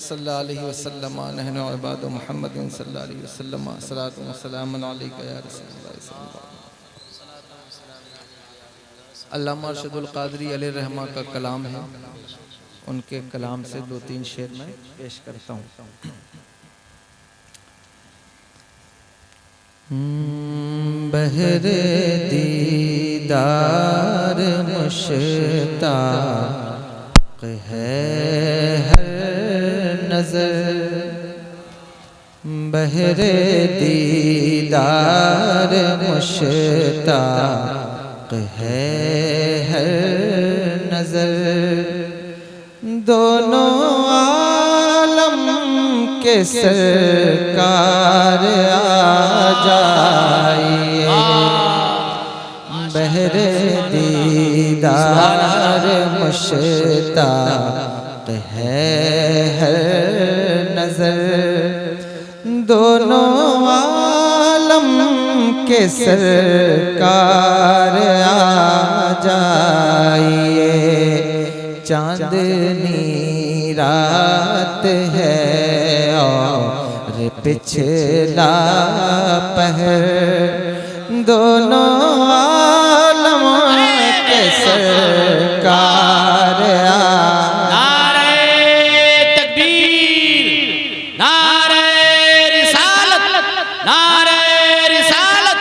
सल्लल्लाहु अलैहि वसल्लम नहनु इबाद मुहम्मद सल्लल्लाहु अलैहि वसल्लम सलातु व सलामुन अलैका या रसूलल्लाह सल्लल्लाहु अलैहि वसल्लम। अल्लामा अरशदुल क़ादरी अलैहि रहमा का कलाम है, उनके कलाम से दो तीन शेर मैं पेश करता हूँ। बहरे दीदार मुश्ताक़ है हर नज़र, बहरे दीदार मुश्ताक़ है हर नज़र। दोनों आलम के सरकार आ जाइए, बहरे दीदार मुश्ताक़ है हर नज़र। दोनों आलम के सरकार आ जाइए, चांदनी रात है और पिछला पहर। दोनों आलम के सरकार नारे तकबीर, नारे रिसालत, नारे रिसालत।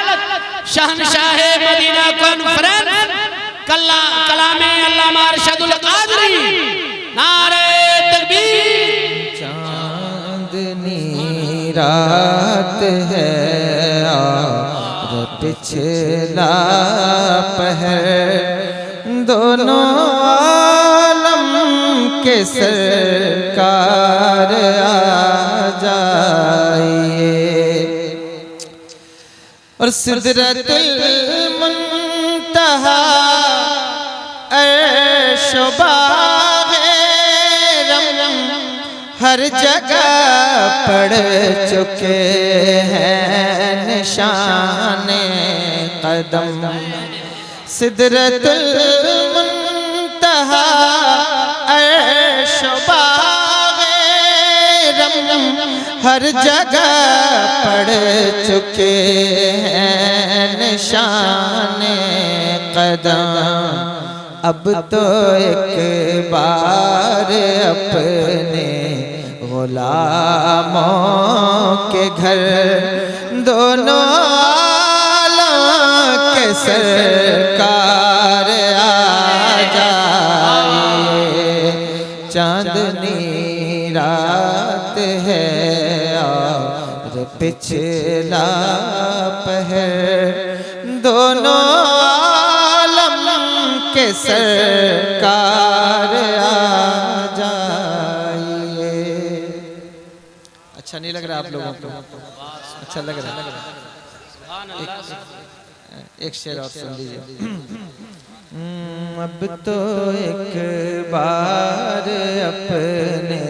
शहनशाह मदीना कॉन्फ्रेंस कलामे अल्लामा अरशदुल क़ादरी। नारे तकबीर। चांदनी रात है और पिछला पहर। दोनों आलम के सरकार आ जाइए, और सिदरतुल मुंतहा अर्श व बाग़े रम हर जगह पड़ चुके हैं निशाने कदम। सिदरतुल मुंतहा अर्श व बाग़े रम हर जगह पड़ चुके हैं निशाने कदम। अब तो एक बार अपने गुलामों के घर दोनों आलम के सरकार आ जाइए। चांदनी रात है और पिछला पहर। दोनों के सरकार आ जाइए। अच्छा नहीं लग रहा आप लोगों को? अच्छा लग रहा है? एक शेर और सुन लीजिए। अब तो एक बार अपने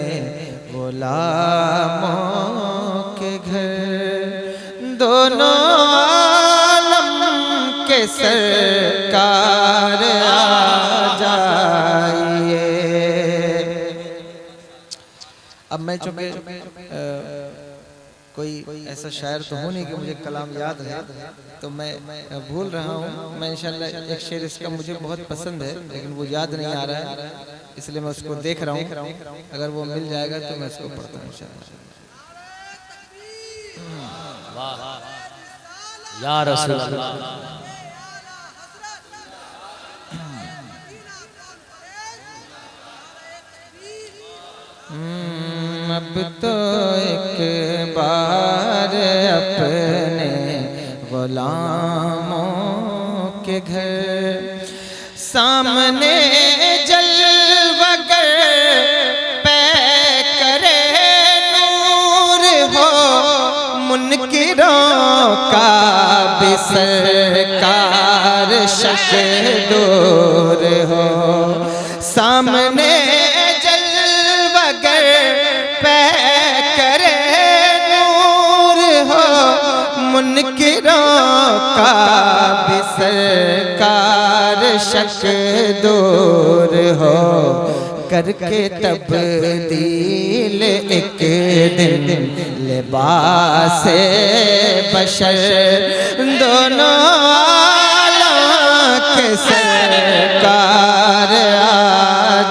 गुलामों के घर दोनों आलम के सरकार आ जाइए। अब मैं चूंकि कोई ऐसा शायर तो हूँ नहीं कि मुझे कलाम याद है, तो मैं भूल रहा हूँ। मैं इंशाल्लाह एक शेर इसका मुझे बहुत पसंद है, लेकिन वो याद नहीं आ रहा है, इसलिए मैं उसको देख रहा हूँ। अगर वो मिल जाएगा तो मैं उसको पढ़ता हूँ इंशाल्लाह। या रसूल अल्लाह। अब तो एक बार अपने गुलामों के घर सामने जलवगर पे करे नूर हो, मुनकिरों का भी सरकार शक दूर हो। सामने मुनकिरों का भी सरकार शक दूर हो, करके तब्दील एक दिन लिबास बशर दोनों आलम के सरकार आ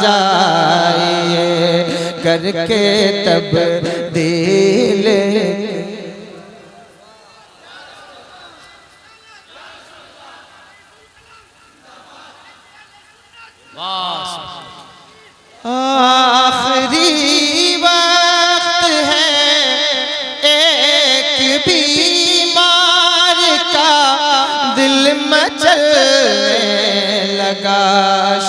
जाइए करके तब्दील। आखिरी वक्त है एक बीमार का दिल मचलने लगा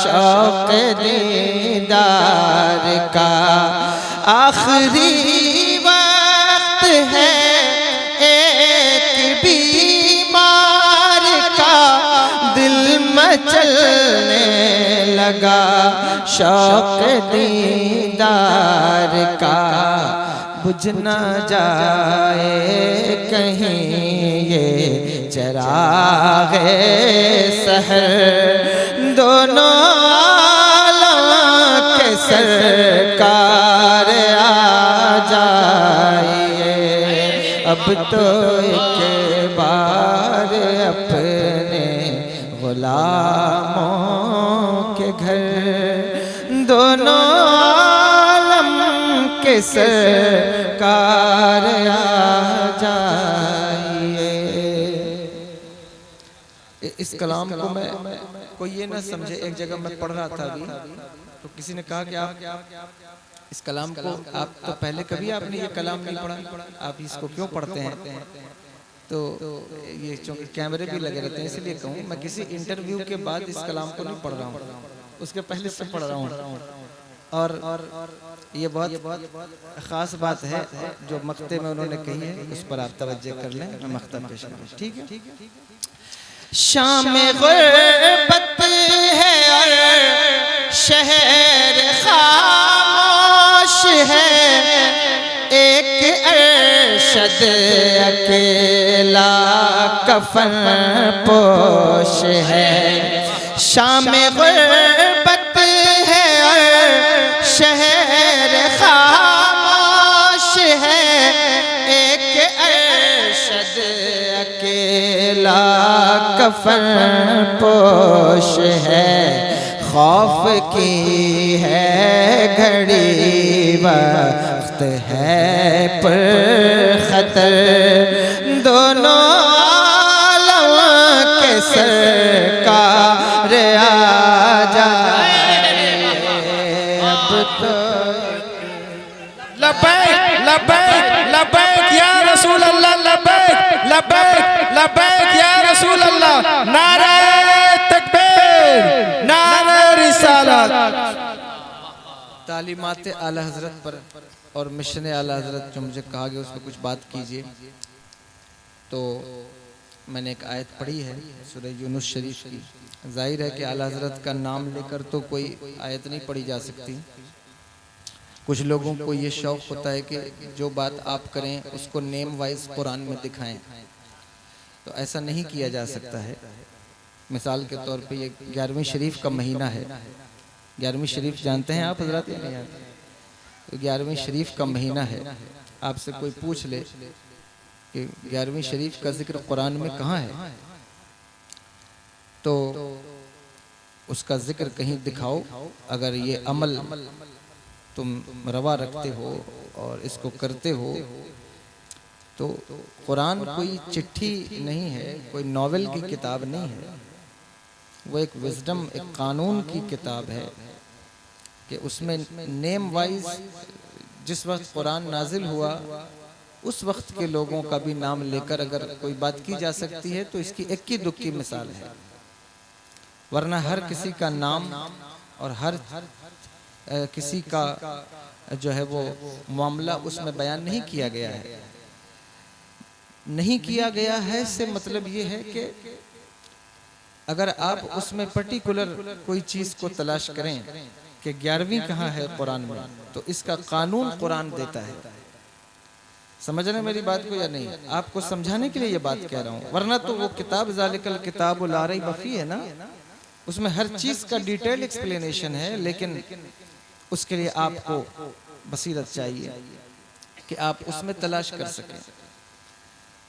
शौक दीदार का। आखिरी वक्त है एक बीमार का दिल मचलने लगा शौक दीदार का। बुझ न जाए कहीं ये चराग़े सहर दोनों आलम के सरकार आ जाइए। अब तो एक बार अपने गुलामों के घर दोनों आलम के सरकार आ जाइए। इस कलाम को मैं कोई ये ना समझे, एक जगह मैं पढ़ रहा था अभी तो किसी ने कहा कि आप इस कलाम को आप तो पहले कभी आपने ये कलाम नहीं पढ़ा, आप इसको क्यों पढ़ते हैं? तो ये चूँकि कैमरे भी लगे रहते हैं इसलिए कहूँ, मैं किसी इंटरव्यू के बाद इस कलाम को नहीं पढ़ रहा हूँ, उसके पहले से पढ़ रहा हूँ। और ये बहुत ख़ास बात है जो मक्ते में उन्होंने कही है, उस पर आप तवज्जो कर लें। मैं मक्ता पेश करूँ, ठीक है? शाम गुर्बत है और शहर खामोश है, एक अरशद अकेला कफन पोश है। शाम गुर्बत है और शहर खामोश है, एक अरशद अकेला कफन पोश है। खौफ की है घड़ी वक्त है पर खतर दोनों आलम के सरकार आ जाए। अब तो लब्बैक लब्बैक लब्बैक या रसूल अल्लाह, लब्बैक लब्बैक लब्बैक या रसूल अल्लाह। नारे तकबीर, नारे रिसालत। तालीमात आला हज़रत पर और मिशन आला हज़रत जो मुझे कहा गया उस पर कुछ बात कीजिए। तो मैंने एक आयत पढ़ी है सूरह यूनुस शरीफ की। जाहिर है कि आला हज़रत का नाम लेकर तो कोई आयत नहीं पढ़ी जा सकती। कुछ लोगों को ये शौक़ होता है कि जो बात आप करें उसको नेम वाइज कुरान में दिखाएं, तो ऐसा नहीं किया जा सकता है। मिसाल के तौर पे ये 11वीं शरीफ का महीना है। 11वीं शरीफ जानते हैं आप हज़रात? नहीं जानते? तो 11वीं शरीफ का महीना है। आपसे कोई पूछ ले कि 11वीं शरीफ का जिक्र कुरान में कहाँ है, तो उसका जिक्र कहीं दिखाओ। अगर ये अमल तुम रवा रखते हो और इसको करते हो तो कुरान कोई चिट्ठी नहीं है, कोई नॉवेल की किताब नहीं है। वो एक विजडम, एक कानून की किताब है कि उसमें नेम वाइज जिस वक्त कुरान नाजिल हुआ उस वक्त के लोगों का भी नाम लेकर अगर कोई बात की जा सकती है तो इसकी इक्की दुक्की मिसाल है। वरना हर किसी का नाम और हर किसी का जो है वो मामला उसमें बयान नहीं किया गया है। नहीं किया गया है से मतलब ये है कि अगर आप उसमें पर्टिकुलर कोई चीज़ को तलाश करें कि 11वीं कहाँ है कुरान में, तो इसका कानून कुरान देता है। समझ रहे मेरी बात को या नहीं? आपको समझाने के लिए ये बात कह रहा हूँ। वरना तो वो किताब ज़ालिकल किताब ला रैब फीह है ना, उसमें हर चीज़ का डिटेल एक्सप्लेनेशन है, लेकिन उसके लिए आपको बसीरत चाहिए। कि आप उसमें तलाश कर सकें।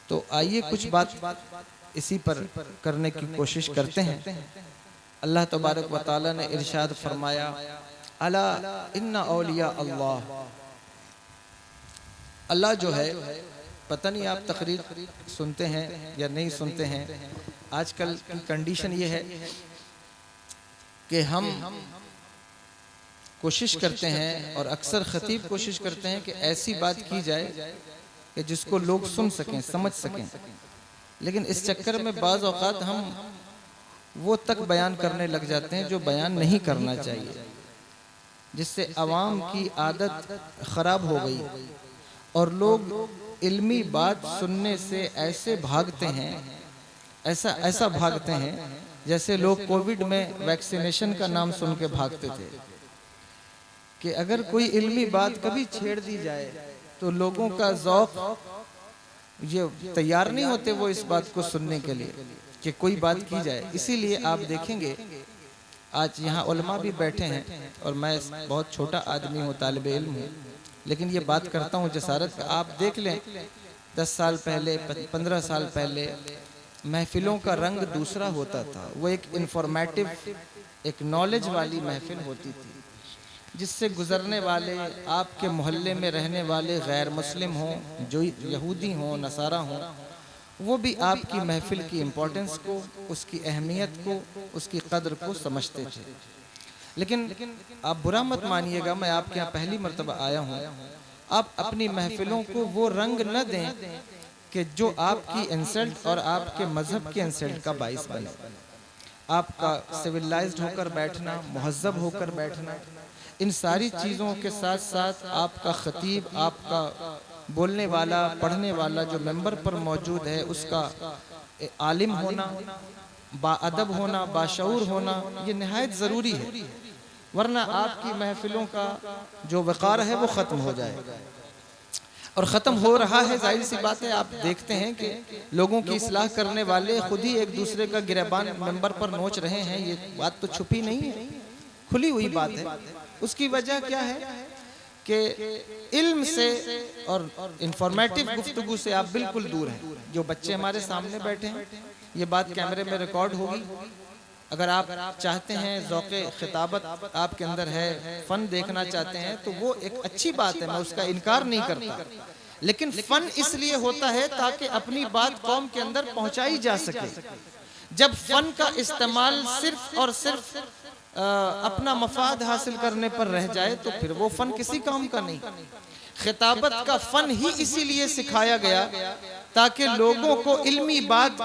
तो आइए कुछ बात इसी पर करने की कोशिश करते हैं। अल्लाह तबारक व तआला ने इरशाद फरमाया, अला इन्ना औलिया अल्लाह। अल्लाह जो है, पता नहीं आप तकरीर सुनते हैं या नहीं सुनते हैं, आजकल की कंडीशन ये है कि हम कोशिश करते हैं और अक्सर खतीब कोशिश करते हैं कि ऐसी बात की जाए कि जिसको लोग सुन सकें, समझ सकें, लेकिन इस चक्कर में बाज़ औक़ात हम वो तक बयान करने लग जाते हैं जो बयान नहीं करना चाहिए, जिससे अवाम की आदत ख़राब हो गई और लोग इल्मी बात सुनने से ऐसे भागते हैं, ऐसा भागते हैं जैसे लोग कोविड में वैक्सीनेशन का नाम सुन के भागते थे कि अगर कोई इल्मी बात कभी छेड़ दी जाए तो लोगों का ज़ौक़ ये तैयार नहीं होते वो इस बात को सुनने के लिए कि कोई बात की जाए। इसीलिए आप देखेंगे आज यहाँ उलमा भी बैठे हैं और मैं बहुत छोटा आदमी हूँ, तालिब इल्म हूँ, लेकिन ये बात करता हूँ जसारत। आप देख लें 10 साल पहले, 15 साल पहले महफिलों का रंग दूसरा होता था। वो एक इंफॉर्मेटिव, एक नॉलेज वाली महफिल होती थी जिससे गुजरने वाले, आपके मोहल्ले में रहने वाले गैर मुस्लिम हों, जो यहूदी हों, नसारा हों, वो भी आपकी महफिल की इम्पोर्टेंस को, उसकी अहमियत को, उसकी कदर को समझते थे। लेकिन आप बुरा मत मानिएगा, मैं आपके यहाँ पहली मर्तबा आया हूँ, आप अपनी महफिलों को वो रंग न दें कि जो आपकी इंसल्ट और आपके मजहब के इंसल्ट का बाइस बने। आपका सिविलाइज्ड होकर बैठना, मुहज़्ज़ब होकर बैठना, इन सारी चीज़ों के साथ साथ आपका खतीब, आपका बोलने वाला, पढ़ने वाला जो मेंबर पर मौजूद है, उसका आलिम होना, बाअदब होना, बाशऊर होना, ये निहायत ज़रूरी है, वरना आपकी महफिलों का जो वक़ार है वो ख़त्म हो जाएगा। और ख़त्म हो रहा है, जाहिर सी बात है। आप देखते हैं कि लोगों की इस्लाह करने वाले खुद ही एक दूसरे का गिरबान मेंबर पर नोच रहे हैं। ये बात तो छुपी नहीं है, खुली हुई बात है। उसकी वजह क्या है कि इल्म से और इंफॉर्मेटिव गुफ्तगू से आप बिल्कुल दूर हैं। जो बच्चे हमारे सामने बैठे हैं, ये बात कैमरे में रिकॉर्ड होगी। अगर आप चाहते हैं, ज़ौक़े खिताबत आपके अंदर है, फ़न देखना चाहते हैं, तो वो एक अच्छी बात है, मैं उसका इनकार नहीं करता। लेकिन फ़न इसलिए होता है ताकि अपनी बात कौम के अंदर पहुँचाई जा सके। जब फ़न का इस्तेमाल सिर्फ़ और सिर्फ अपना मफाद हासिल करने पर रह जाए तो फिर वो फ़न किसी काम का नहीं। खिताबत का फ़न ही इसीलिए सिखाया गया ताकि लोगों को इल्मी बात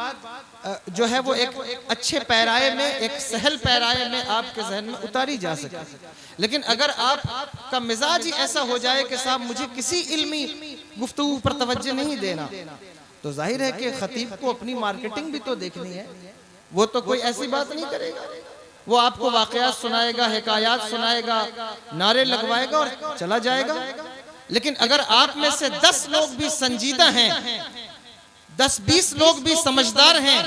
जो है वो एक अच्छे पैराए में, एक सहल पैराए में आपके जहन में उतारी जा सके। लेकिन अगर आपका मिजाज ही ऐसा हो जाए कि साहब मुझे किसी इल्मी गुफ्तगू पर तवज्जो नहीं देना, तो जाहिर है कि खतीब को अपनी मार्केटिंग भी तो देखनी है। वो तो कोई ऐसी बात नहीं करेगा, वो आपको वाक़यात सुनाएगा, हिकायात सुनाएगा, नारे लगवाएगा और चला जाएगा। लेकिन अगर आप में से 10 लोग भी संजीदा हैं, 10-20 लोग भी समझदार हैं,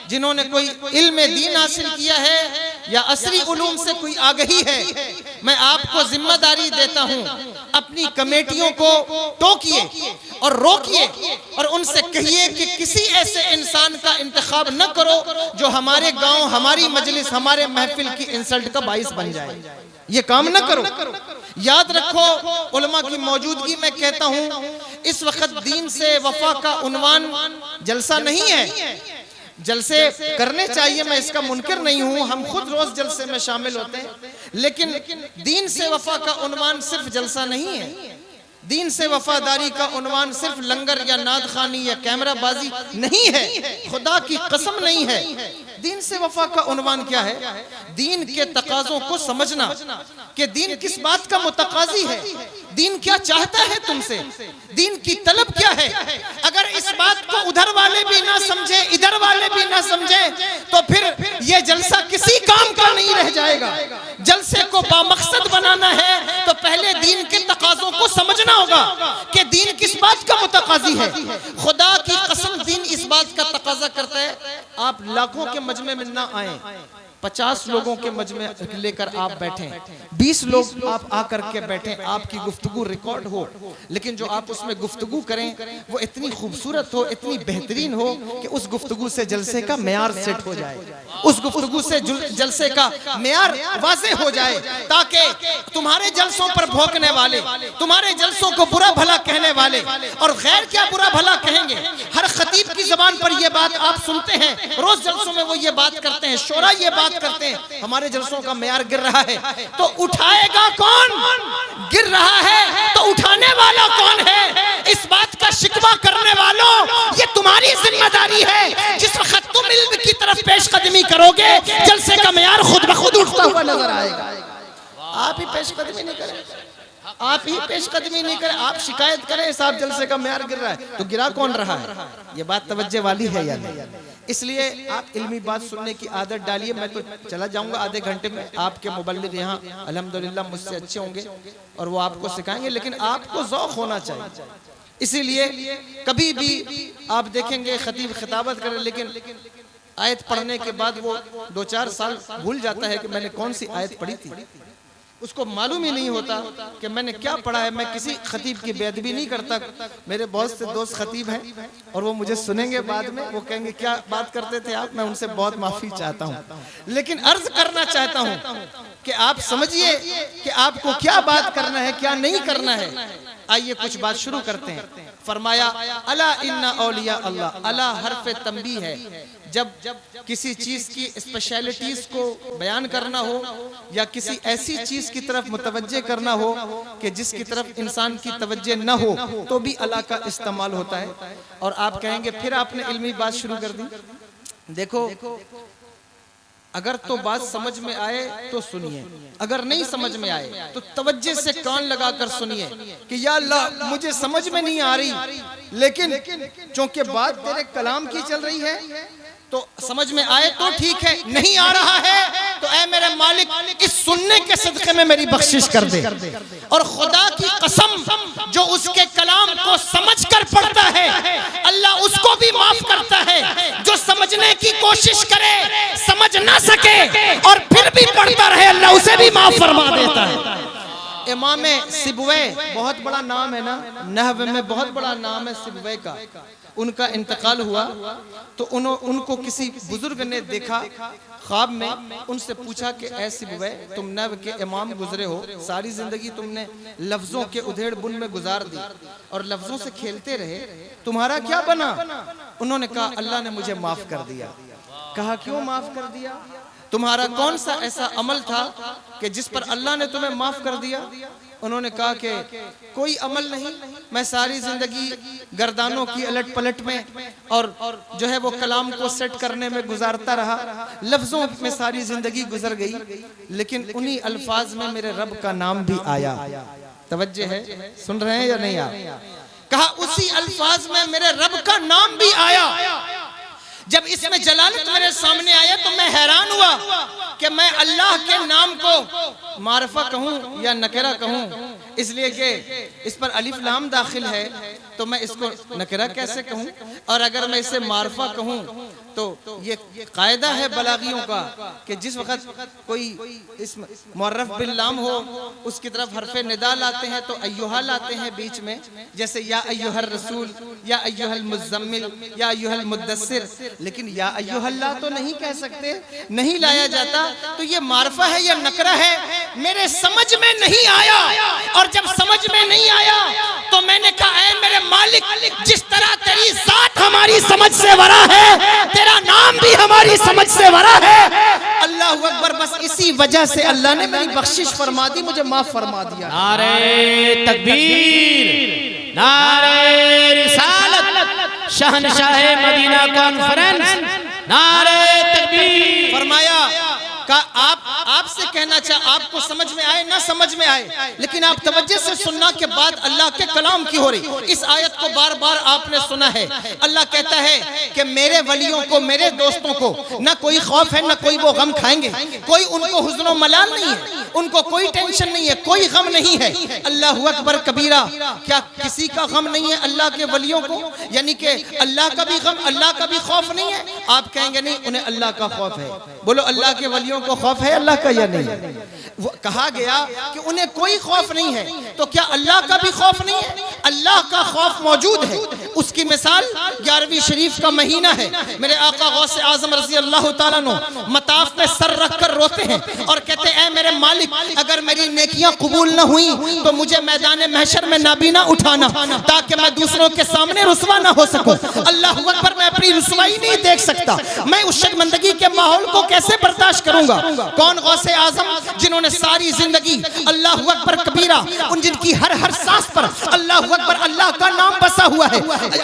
जिन्होंने कोई इल्म दीन हासिल किया है या असरी उलूम से कोई आगही है, मैं आपको जिम्मेदारी देता हूं, अपनी कमेटियों को टोकिए और रोकिए और उनसे कहिए कि किसी ऐसे इंसान का इंतखाब न करो जो हमारे गांव, हमारी मजलिस, हमारे महफिल की इंसल्ट का बाइस बन जाए। ये काम न करो। याद रखो, उलमा की मौजूदगी में कहता हूं, इस वक्त दीन से वफा का उन्वान जलसा नहीं है। जलसे करने चाहिए, मैं इसका मुनकर नहीं हूं, हम खुद रोज जलसे में शामिल होते हैं, लेकिन दीन से वफा का उन्वान सिर्फ जलसा नहीं है। दीन से वफादारी का उन्वान सिर्फ लंगर या नाद खानी या कैमरा बाजी नहीं है, खुदा की कसम नहीं है। दीन से वफा का उन्वान क्या है? दीन के तकाज़ों को समझना कि दीन किस बात का मुतकाज़ी है, दीन क्या चाहता है तुमसे, दीन की तलब क्या है। अगर इस बात को उधर वाले भी ना समझे, इधर वाले भी ना समझे, तो फिर ये जलसा किसी काम का नहीं रह जाएगा। जलसे को बामकसद बनाना है तो पहले दीन के तकाज़ों को समझना होगा कि दीन किस बात का मुतकाज़ी है। खुदा की कसम, दीन इस बात का तकाज़ा करता है, आप लाखों के मजमे में ना आए, 50 लोगों के मजमे लेकर आप बैठे, 20 लोग आप आकर के बैठे, आपकी गुफ्तगू रिकॉर्ड हो, लेकिन जो आप उसमें गुफ्तगू करें वो इतनी खूबसूरत हो, इतनी बेहतरीन हो कि उस गुफ्तगू से जलसे का मेयार सेट हो जाए, उस गुफ्तगू से जलसे का मेयार वाज़े हो जाए, ताकि तुम्हारे जलसों पर भौंकने वाले, तुम्हारे जलसों को बुरा भला कहने वाले, और गैर क्या बुरा भला कहेंगे, हर खतीब की जबान पर ये बात आप सुनते हैं, रोज जलसों में वो ये बात करते हैं, शोरा ये बात करते हैं, हमारे जलसों का मेयार गिर रहा है, तो उठाएगा कौन? गिर रहा है तो उठाने वाला कौन है? इस बात का शिकवा करने वालों, ये तुम्हारी जिम्मेदारी है। जिस वक्त तुम इल्म की तरफ पेशकदमी करोगे, जलसे का मेयार खुद ब खुद उठता हुआ नजर आएगा। आप ही पेशकदमी नहीं करें, आप ही पेशकदमी नहीं करें, आप शिकायत करें साहब जलसे का मेयार गिर रहा है, तो गिरा कौन रहा है? ये बात तवज्जो वाली है या नहीं? इसलिए आप इल्मी बात सुनने की आदत डालिए। मैं तो चला जाऊंगा आधे घंटे में, आपके मुबल्लिग यहाँ अल्हम्दुलिल्लाह मुझसे अच्छे होंगे और वो आपको सिखाएंगे, लेकिन आपको ज़ौक़ होना चाहिए। इसीलिए कभी भी आप देखेंगे खतीब खिताबत करें, लेकिन आयत पढ़ने के बाद वो 2-4 साल भूल जाता है कि मैंने कौन सी आयत पढ़ी थी, उसको मालूम ही नहीं होता कि मैंने क्या पढ़ा है। मैं किसी खतीब की बेअदबी नहीं करता, मेरे बहुत से दोस्त खतीब हैं और वो मुझे सुनेंगे बाद में, वो कहेंगे क्या बात करते थे आप, मैं उनसे बहुत माफ़ी चाहता हूँ, लेकिन अर्ज करना चाहता हूँ कि आप समझिए कि आपको क्या बात करना है, क्या नहीं करना है। आइए कुछ बात शुरू करते हैं। फरमाया अला इन्ना औलिया अल्लाह, अला हर्फ तंबी है, जब किसी चीज की स्पेशलिटीज को बयान करना हो या किसी ऐसी चीज की तरफ मुतवज्जे करना हो कि जिसकी तरफ इंसान की तवज्जे न हो, तो भी अला का इस्तेमाल होता है। और आप कहेंगे फिर आपने इल्मी बात शुरू कर दी। देखो, अगर तो बात समझ में आए तो सुनिए, अगर नहीं समझ में आए तो तवज्जे से कान लगाकर सुनिए कि या अल्लाह मुझे समझ में नहीं आ रही, लेकिन चूंकि बात तेरे कलाम की चल रही है तो समझ में आए तो ठीक है, नहीं आ रहा है तो ऐ मेरे मालिक इस सुनने के सदक़े में मेरी बख्शिश कर दे। और खुदा की कसम, जो उसके कलाम को समझकर पढ़ता है अल्लाह उसको भी माफ करता है, जो समझने की कोशिश करे समझ ना सके और फिर भी पढ़ता रहे अल्लाह उसे भी माफ फरमा देता है। इमाम सिबवे, बहुत बड़ा नाम है ना, नहव में बहुत बड़ा नाम है सिबवे का। उनका इंतकाल हुआ तो उनको किसी बुजुर्ग ने देखा ख्वाब में, उनसे पूछा कि ऐ सिबवे, तुम नहव के इमाम गुजरे हो, सारी जिंदगी तुमने लफ्जों के उधेड़ बुन में गुजार दी और लफ्जों से खेलते रहे, तुम्हारा क्या बना? उन्होंने कहा अल्लाह ने मुझे माफ कर दिया। कहा क्यों माफ कर दिया? तुम्हारा कौन सा ऐसा अमल था कि जिस पर अल्लाह ने तुम्हें माफ कर दिया? उन्होंने कहा कि कोई अमल नहीं, मैं सारी जिंदगी गर्दानों की अलट पलट में और जो है वो कलाम को सेट करने में गुजारता रहा, लफ्जों में सारी जिंदगी गुजर गई, लेकिन उन्हीं अल्फाज में मेरे रब का नाम भी आया। तवज्जो है, सुन रहे हैं या नहीं आप? कहा उसी अल्फाज में मेरे रब का नाम भी आया। जब इसमें जलालत मेरे सामने आया तो मैं हैरान हुआ कि मैं अल्लाह के नाम को मारफा कहूँ या नकरा कहूँ, इसलिए कि इस पर अलिफ लाम दाखिल है तो मैं इसको नकरा कैसे कहूँ, और अगर मैं इसे मारफा कहूँ तो ये कायदा है बलागियों का कि जिस वक्त कोई इसम मुअर्रफ बिल लाम हो उसकी तरफ हरफे निदा लाते हैं तो अय्युहा लाते हैं बीच में, जैसे या अय्युहर रसूल, या अय्युहल मुज़्ज़म्मिल, या अय्युहल मुद्दस्सिर, लेकिन या अय्युहल्लाह तो नहीं कह सकते, नहीं लाया जाता। तो ये मारफा है या नकरा है, मेरे समझ में नहीं आया। और जब समझ में नहीं आया तो मैंने कहा ऐ मेरे मालिक, जिस तरह तेरी जात हमारी समझ से वरा है, तेरा नाम भी हमारी समझ से वरा है। अल्लाह अकबर। बस इसी वजह से अल्लाह ने मेरी बख्शिश फरमा दी, मुझे माफ फरमा दिया। नारे तकबीर, नारे रिसालत, शहनशाह मदीना कॉन्फ्रेंस, नारे तकबीर। फरमाया का आपसे कहना आपको समझ में आए ना समझ में आए, लेकिन आप तवज्जो से सुनना के बाद अल्लाह के कलाम की हो रही। इस आयत को बार बार आपने सुना है। अल्लाह कहता है कि मेरे वलियों को, मेरे दोस्तों को ना कोई खौफ है, ना कोई वो गम खाएंगे, कोई उनको हुज़्न मलाल नहीं है, उनको कोई टेंशन नहीं है, कोई गम नहीं है। अल्लाहु अकबर कबीरा, क्या किसी का गम नहीं है अल्लाह के वलियों को? यानी कि अल्लाह का भी गम, अल्लाह का भी खौफ नहीं है। आप कहेंगे नहीं, उन्हें अल्लाह का खौफ है। बोलो अल्लाह के वलियों को खौफ है अल्लाह का या नहीं? वो कहा गया कि उन्हें कोई खौफ नहीं है, तो क्या अल्लाह का भी खौफ नहीं है? अल्लाह का खौफ मौजूद है। उसकी मिसाल 11वीं शरीफ का महीना है। मेरे आका गौसे आजम रज़ी अल्लाह ताला अन्हु मताफ में सर रख कर रोते हैं और कहते हैं, ऐ मेरे मालिक, अगर मेरी नेकियां कबूल न हुई तो मुझे मैदान महशर में नाबीना उठाना, ताकि मैं दूसरों के सामने रुसवा ना हो सकूं। अल्लाह अकबर, मैं अपनी रुसवाई नहीं देख सकता, मैं उस शर्मिंदगी के माहौल को कैसे बर्दाश्त करूंगा? कौन गौसे आजम जिन्होंने सारी जिंदगी अल्लाह अकबर कबीरा, उन जिनकी हर हर सांस पर अल्लाह अकबर, अल्लाह का नाम बसा हुआ है,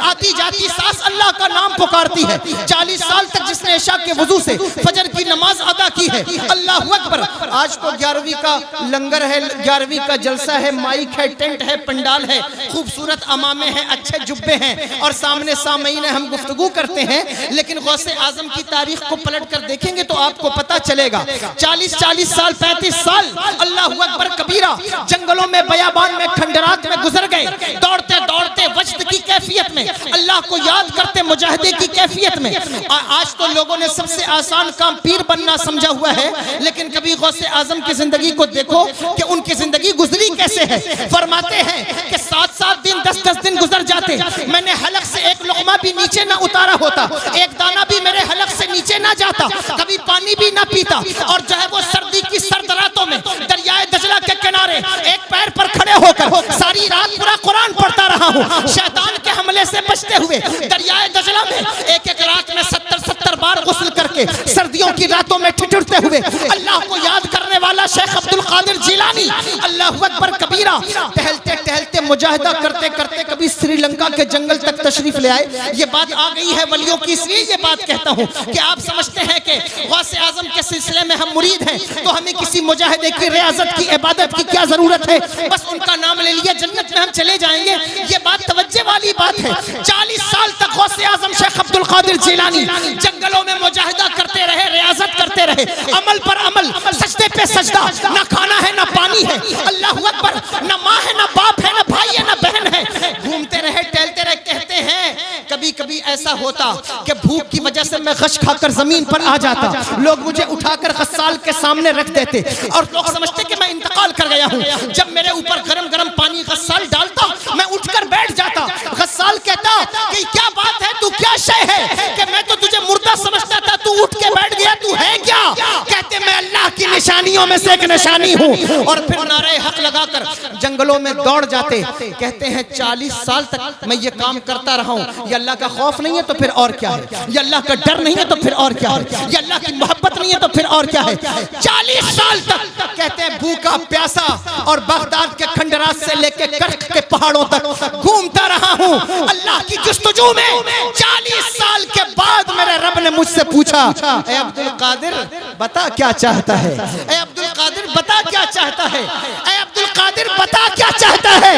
आती जाती सांस अल्लाह का नाम पुकारती है। 40 साल तक जिसने इशा के वजू से फजर की नमाज अदा की है, अल्लाह अकबर। आज तो 11वीं का लंगर है, 11वीं का जलसा है, माइक है, टेंट है, पंडाल है, खूबसूरत अमामे हैं, अच्छे जुब्बे हैं और सामने सामईन हम गुफ्तगू करते हैं। लेकिन गौसे आजम की तारीख को पलट कर देखेंगे तो आपको पता चलेगा 40 साल 35 साल अल्लाह अकबर कबीरा जंगलों में, बयाबान में, खंडरात में गुजर गए, दौड़ते दौड़ते वजद की कैफियत में, अल्लाह को याद करते मुजाहिदे की कैफियत में। आज तो लोगों ने सबसे आसान काम पीर बनना समझा हुआ है, लेकिन कभी गौसे आजम की जिंदगी को देखो कि उनकी जिंदगी गुजरी कैसे है। फरमाते हैं कि 7-7 दिन 10-10 दिन गुजर जाते, मैंने हलक से एक लुक़मा भी नीचे ना उतारा होता, एक दाना भी मेरे हलक से नीचे ना जाता, कभी पानी भी ना पीता, और जो है वो सर्दी की सर्द रातों में दरियाए दजला के किनारे एक पैर पर खड़े होकर सारी रात पूरा कुरान पढ़ता रहा हूँ, शैतान के हमले से बचते हुए दरियाए दजला में एक रात में 70 बार गुस्ल करके सर्दियों की रातों में ठिठुरते हुए अल्लाह को याद करने वाला शेख अब्दुल कादिर जिलानी, अल्लाह अकबर कबीरा, टहलते टहलते मुजाहिदा करते करते कभी श्रीलंका के जंगल तक तशरीफ ले आए। ये बात आ गई है वलियों की, इसलिए ये बात कहता हूँ कि आप समझते हैं कि गौसे आजम के सिलसिले में हम मुरीद हैं तो हमें किसी मुजाहिदे की रियाजत की इबादत की क्या जरूरत है? बस उनका नाम ले लिया जन्नत में हम चले जाएंगे। ये बात तवज्जो वाली बात है। 40 साल तक गौसे आजम शेख अब्दुल कादिर जिलानी जंगलों में मुजाहिदा करते रहे, रियाजत करते रहे, अमल पर अमल, सजदे पे सजदा, ना खाना है ना पानी है, अल्लाह अकबर, ना माँ है ना बाप है ना भाई है ना बहन है, घूमते रहे, टहलते रहे। कहते हैं कभी कभी ऐसा होता कि भूख की वजह से मैं गश खाकर जमीन पर आ जाता, लोग मुझे उठाकर गस्साल के सामने रख देते और लोग समझते कि मैं इंतकाल कर गया हूँ। जब मेरे ऊपर गरम गरम पानी गस्साल डालता, मैं उठकर बैठ जाता। गस्साल कहता कि क्या बात है, तू क्या शय है कि मैं तो तुझे मुर्दा समझता था, तू उठ के बैठ गया, तू है क्या? कहते मैं अल्लाह की निशानियों में से एक निशानी हूँ। और फिर नारे हक लगाकर जंगलों में दौड़ जाते। कहते हैं 40 साल तक मैं ये काम करता रहा हूँ। ये अल्लाह का खौफ नहीं है तो फिर और क्या है? ये अल्लाह का डर नहीं है तो फिर और क्या है? ये अल्लाह की मोहब्बत नहीं है तो फिर और क्या है? 40 साल तक कहते हैं भूखा प्यासा और बगदाद के खंडरात से लेके कर्क के पहाड़ों तक घूमता रहा हूँ अल्लाह की जुस्तजू में। 40 साल के बाद मेरे रब ने मुझसे पूछा, ए अब्दुल कादिर बता क्या चाहता है? ए अब्दुल कादिर बता क्या चाहता है? ए अब्दुल कादिर बता क्या चाहता है?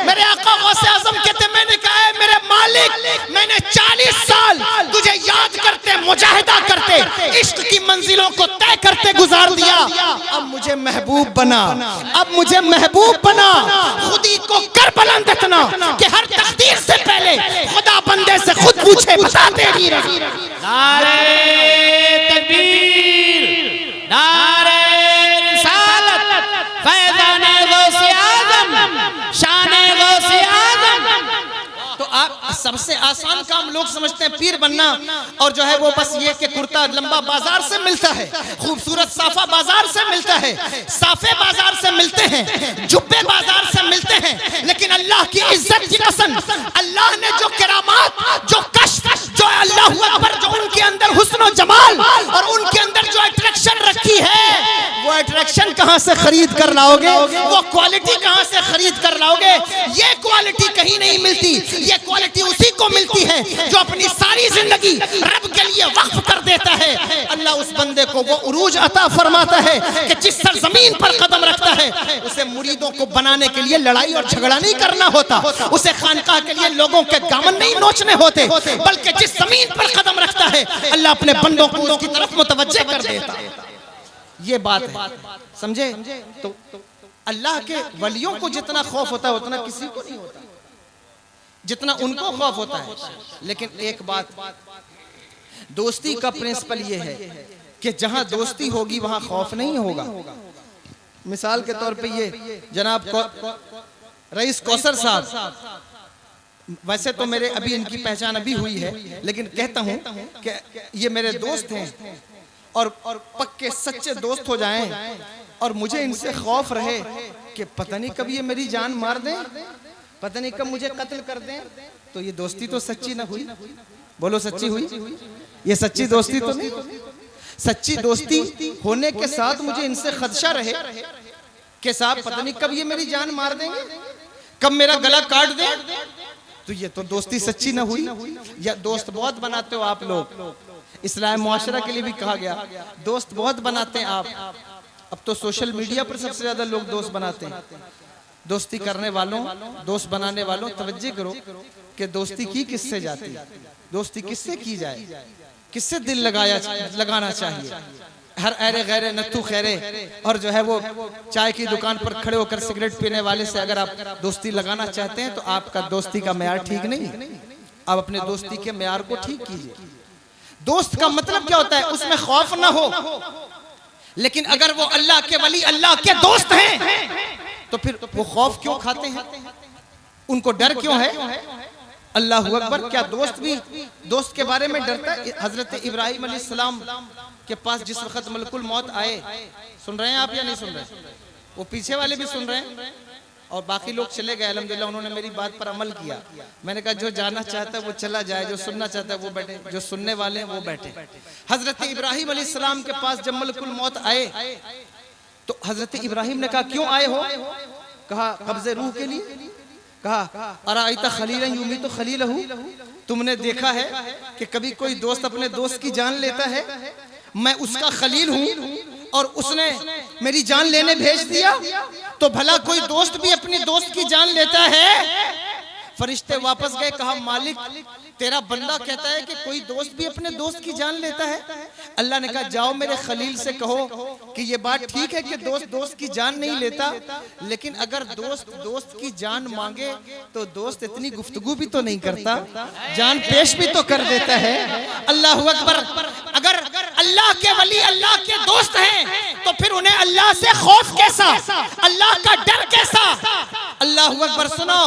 मेरे आका गौसे आजम कहते, मैंने कहा है मेरे मालिक, मैंने 40 साल तुझे याद करते, मुजाहिदा करते, इश्क की मंजिलों को तय करते गुजार दिया। अब मुझे महबूब बना, अब मुझे महबूब बना। खुदी को कर बुलंद इतना कि हर तकदीर से पहले खुदा बंदे से खुद पूछे, बता तेरी रज़ी। नारे तकबीर, नारे रिसालत, फैज़ाने गौसे आज़म, शाने गौसे आज़म। तो आप सबसे आसान काम लोग समझते हैं पीर बनना, और जो है वो बस ये कि कुर्ता लंबा बाजार से मिलता है, खूबसूरत साफा बाजार से मिलता है, साफे बाजार से मिलते हैं, जुब्बे बाजार से मिलते हैं। लेकिन अल्लाह की इज्जत की कसम, अल्लाह ने जो करामात, जो कश्फ, जो अल्लाह अकबर, जो उनके अंदर हुस्न और जमाल और उनके अंदर जो अट्रैक्शन रखी है, वो अट्रैक्शन कहां से खरीद कर लाओगे, वो क्वालिटी कहां से खरीद कर लाओगे? ये क्वालिटी कहीं नहीं मिलती। ये क्वालिटी उसी को मिलती है जो अपनी सारी जिंदगी रब के लिए वक्फ कर देता है। अल्लाह उस बंदे को वो उरूज अता फरमाता है कि जिस सरजमीन पर कदम रखता है उसे मुरीदों को बनाने के लिए लड़ाई और झगड़ा नहीं करना होता, उसे खानकाह के लिए लोगों के दामन नहीं नोचने होते, बल्कि जिस जमीन पर कदम रखता है अल्लाह अपने बंदों को उसकी तरफ मुतवज्जे कर देता है। ये बात है, समझे? तो अल्लाह के वलियों को जितना खौफ होता है उतना किसी को नहीं होता, जितना उनको खौफ होता है। लेकिन एक बात, दोस्ती का प्रिंसिपल ये है कि जहां दोस्ती होगी वहां खौफ नहीं होगा। मिसाल के तौर पे ये जनाब रईस कौसर साहब, वैसे तो मेरे अभी इनकी पहचान अभी हुई है, लेकिन कहता हूं कि ये मेरे दोस्त हैं और पक्के सच्चे दोस्त हो जाएं और मुझे इनसे खौफ रहे कि पता नहीं कब ये मेरी जान मार दें, पता नहीं कब मुझे कत्ल कर दें, तो ये दोस्ती तो सच्ची ना हुई। बोलो सच्ची हुई? ये सच्ची दोस्ती तो नहीं। सच्ची दोस्ती होने के साथ मुझे इनसे खदशा रहे कि साहब पता नहीं कब ये मेरी जान मार देंगे, कब मेरा गला काट दें, तो ये तो दोस्ती सच्ची ना हुई। या दोस्त बहुत बनाते हो आप लोग, इस्लाम मुआशरा के लिए भी कहा गया दोस्त बहुत बनाते हैं आप। अब तो सोशल मीडिया पर सबसे ज्यादा लोग दोस्त बनाते हैं। दोस्ती करने वालों, दोस्त बनाने वालों, तवज्जो करो कि दोस्ती की किससे जाती है, दोस्ती किससे की जाए, किससे दिल लगाना चाहिए। हर ऐरे गैरे नत्थू खैरे और जो है वो चाय की दुकान पर खड़े होकर सिगरेट पीने वाले से अगर आप दोस्ती लगाना चाहते हैं तो आपका दोस्ती का मेयार ठीक नहीं। आप अपने दोस्ती के मेयार को ठीक कीजिए। दोस्त का मतलब क्या होता है? उसमें खौफ ना हो, लेकिन अगर वो अल्लाह के वली, अल्लाह के दोस्त हैं तो फिर वो खौफ क्यों खाते हैं, उनको डर क्यों है? अल्लाह अकबर। क्या दोस्त भी दोस्त के बारे में डरता है? हजरत इब्राहिम अलैहिस्सलाम के पास जिस वक्त मलकुल मौत आए, सुन रहे हैं आप या नहीं सुन रहे? वो पीछे वाले भी सुन रहे हैं और बाकी लोग चले गए। अल्हम्दुलिल्लाह उन्होंने मेरी बात पर अमल किया। मैंने कहा जो जाना चाहता है वो चला जाए, जो सुनना चाहता है वो बैठे, जो सुनने वाले हैं वो बैठे। हजरत इब्राहिम अलैहिस्सलाम के पास जब मलकुल मौत आए तो हजरत इब्राहिम ने कहा क्यों आए हो? कहा कब्जे रूह के लिए। कहा अराइता खलीलन युमीतु खलीलहू, तुमने देखा है कि कभी कोई दोस्त अपने दोस्त की जान लेता है? मैं उसका खलील हूं और उसने मेरी जान लेने भेज दिया, तो भला कोई दोस्त भी अपने दोस्त की जान लेता है? फरिश्ते वापस गए, कहा मालिक तेरा बंदा कहता है कि कोई दोस्त भी अपने दोस्त की जान लेता है। अल्लाह ने कहा जाओ मेरे खलील से कहो कि ये बात ठीक है कि दोस्त दोस्त की जान नहीं लेता, लेकिन अगर दोस्त दोस्त की जान मांगे तो दोस्त इतनी गुफ्तगू भी तो नहीं करता, जान पेश भी तो कर देता है। अल्लाह अकबर। अगर अल्लाह के वली अल्लाह के दोस्त हैं तो फिर उन्हें अल्लाह से खौफ कैसा, अल्लाह का डर कैसा? अल्लाह अकबर। सुनो,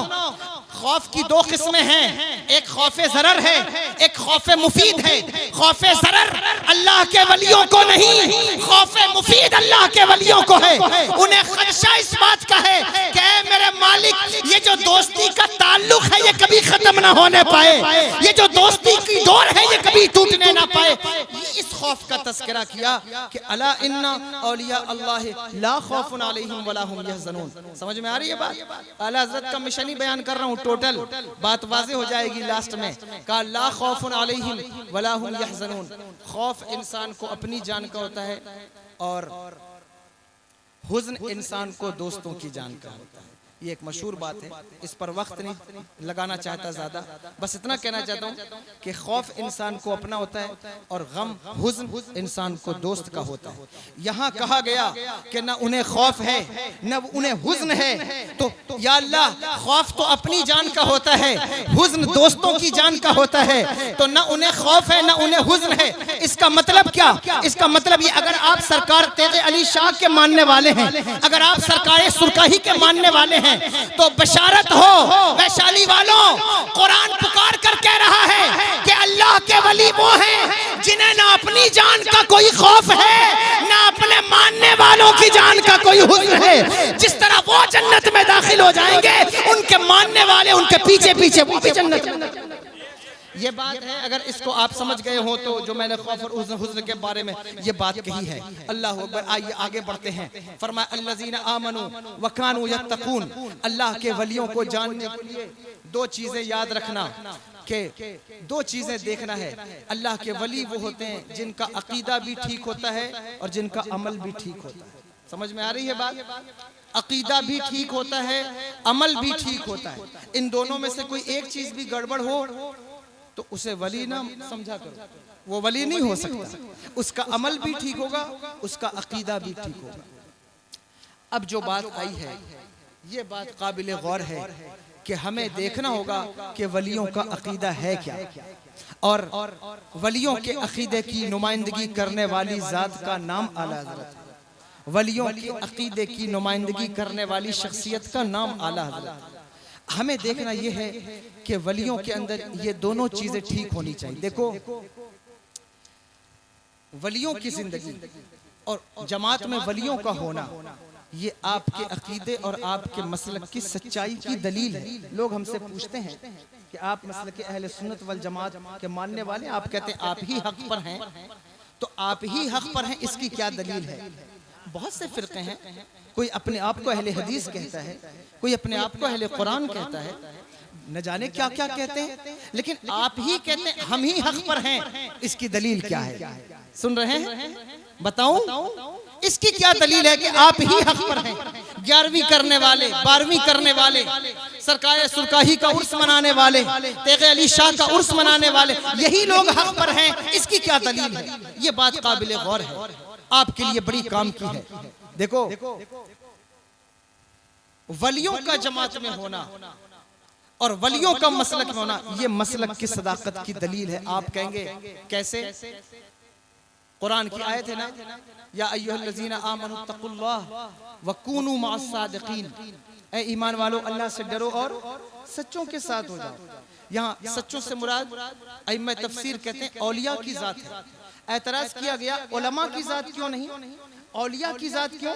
खौफ की दो किस्में हैं, एक खौफे ज़रर है, एक खौफे मुफीद है। खौफे ज़रर अल्लाह के वलियों को नहीं, खौफे मुफीद अल्लाह के वलियों को है। उन्हें खदशा इस बात का है कि ऐ मेरे मालिक ये जो दोस्ती का ताल्लुक है ये कभी खत्म ना होने पाए, ये जो दोस्ती की डोर है ये कभी टूटने ना पाए। इस खौफ का तस्करा किया कि अला इन्ना औलिया अल्लाह ला खौफुन अलैहिम वला हुम यहज़नून। समझ में आ रही है बात? आला हज़रत का मिशन ही बयान कर रहा हूँ, टोटल बात वाज़े हो जाएगी लास्ट में। कहा ला खौफुन अलैहिम वला हुम यहज़नून। खौफ इंसान को अपनी जान का होता है और हुज़्न इंसान को दोस्तों की जान का होता है। ये एक मशहूर बात है, इस पर वक्त नहीं लगाना चाहता ज्यादा, बस इतना कहना चाहता हूँ कि खौफ इंसान को अपना होता है और गम हुज़्न इंसान को दोस्त का होता है। यहाँ कहा गया कि न उन्हें खौफ है न उन्हें हुज़्न है, तो या अल्लाह खौफ तो अपनी जान का होता है, हुज़्न दोस्तों की जान का होता है, तो न उन्हें खौफ है न उन्हें हुज़्न है। इसका मतलब क्या? इसका मतलब ये अगर आप सरकार तेज़ अली शाह के मानने वाले हैं, अगर आप सरकार सुरकाही के मानने वाले हैं तो बशारत हो वैशाली वालों, कुरान पुकार कर कह रहा है कि अल्लाह के वली वो हैं जिन्हें ना अपनी जान का कोई खौफ है ना अपने मानने वालों की जान का कोई हुज़्न है। जिस तरह वो जन्नत में दाखिल हो जाएंगे, उनके मानने वाले उनके पीछे पीछे वो भी जन्नत में। ये बात है, अगर इसको आप समझ गए हो तो जो मैंने खौफ और हुज़्न के बारे में ये बात कही है। अल्लाह अकबर। आइए आगे बढ़ते हैं। फरमाया अल्लज़ीना आमनू व कानू यत्तकून। अल्लाह के वलियों को जानने के लिए दो चीजें याद रखना कि दो चीजें देखना है। अल्लाह के वली वो होते हैं जिनका अकीदा भी ठीक होता है और जिनका अमल भी ठीक होता है। समझ में आ रही है बात? अकीदा भी ठीक होता है, अमल भी ठीक होता है। इन दोनों में से कोई एक चीज भी गड़बड़ हो तो उसे वली ना समझा करो, वो वली नहीं हो सकता। उसका अमल भी ठीक होगा, उसका अकीदा भी ठीक होगा। अब जो बात आई है ये बात काबिल गौर है कि हमें देखना होगा कि वलियों का अकीदा है क्या, और वलियों के अकीदे की नुमाइंदगी करने वाली जात का नाम आला हज़रत है। वलियों के अकीदे की नुमाइंदगी करने वाली शख्सियत का नाम आला हज़रत है। हमें देखना यह है कि वलियों के अंदर ये दोनों चीजें ठीक होनी चाहिए। देखो, वलियों की जिंदगी और जमात में वलियों का होना ये आपके अकीदे और आपके मसलक की सच्चाई की दलील है। लोग हमसे पूछते हैं कि आप मसलक अहले सुन्नत वल जमात के मानने वाले, आप कहते हैं आप ही हक पर हैं, तो आप ही हक पर हैं, इसकी क्या दलील है? बहुत से फिरके हैं, कोई अपने आप को अहले हदीस कहता है, कोई अपने आप को अहले कुरान कहता है, न जाने क्या क्या कहते हैं, लेकिन आप ही कहते हैं हम ही हक पर हैं, इसकी दलील क्या है? सुन रहे हैं? बताऊं इसकी क्या दलील है कि आप ही हक पर हैं? 11वीं करने वाले, 12वीं करने वाले, सरकारे सुरकाही का उर्स मनाने वाले, तेगे अली शाह का उर्स मनाने वाले, यही लोग हक पर हैं, इसकी क्या दलील है? ये बात काबिल गौर है, आपके लिए बड़ी काम की है। देखो, वलियों का जमात में होना और वलियों का मसलक में होना ये मसलक की सदाकत की दलील है। आप कहेंगे कैसे? कुरान की आयत है ना, या अय्युहल्लज़ीना आमनू तक़ुल्लाह व कूनू मअस सादिक़ीन। ऐ ईमान वालों, अल्लाह से डरो और सच्चों के साथ हो जाओ। यहाँ सच्चों से मुराद अइम्मा तफसीर कहते हैं औलिया की जात है। एतराज किया गया उलमा की जात क्यों नहीं, औलिया की जात क्यों?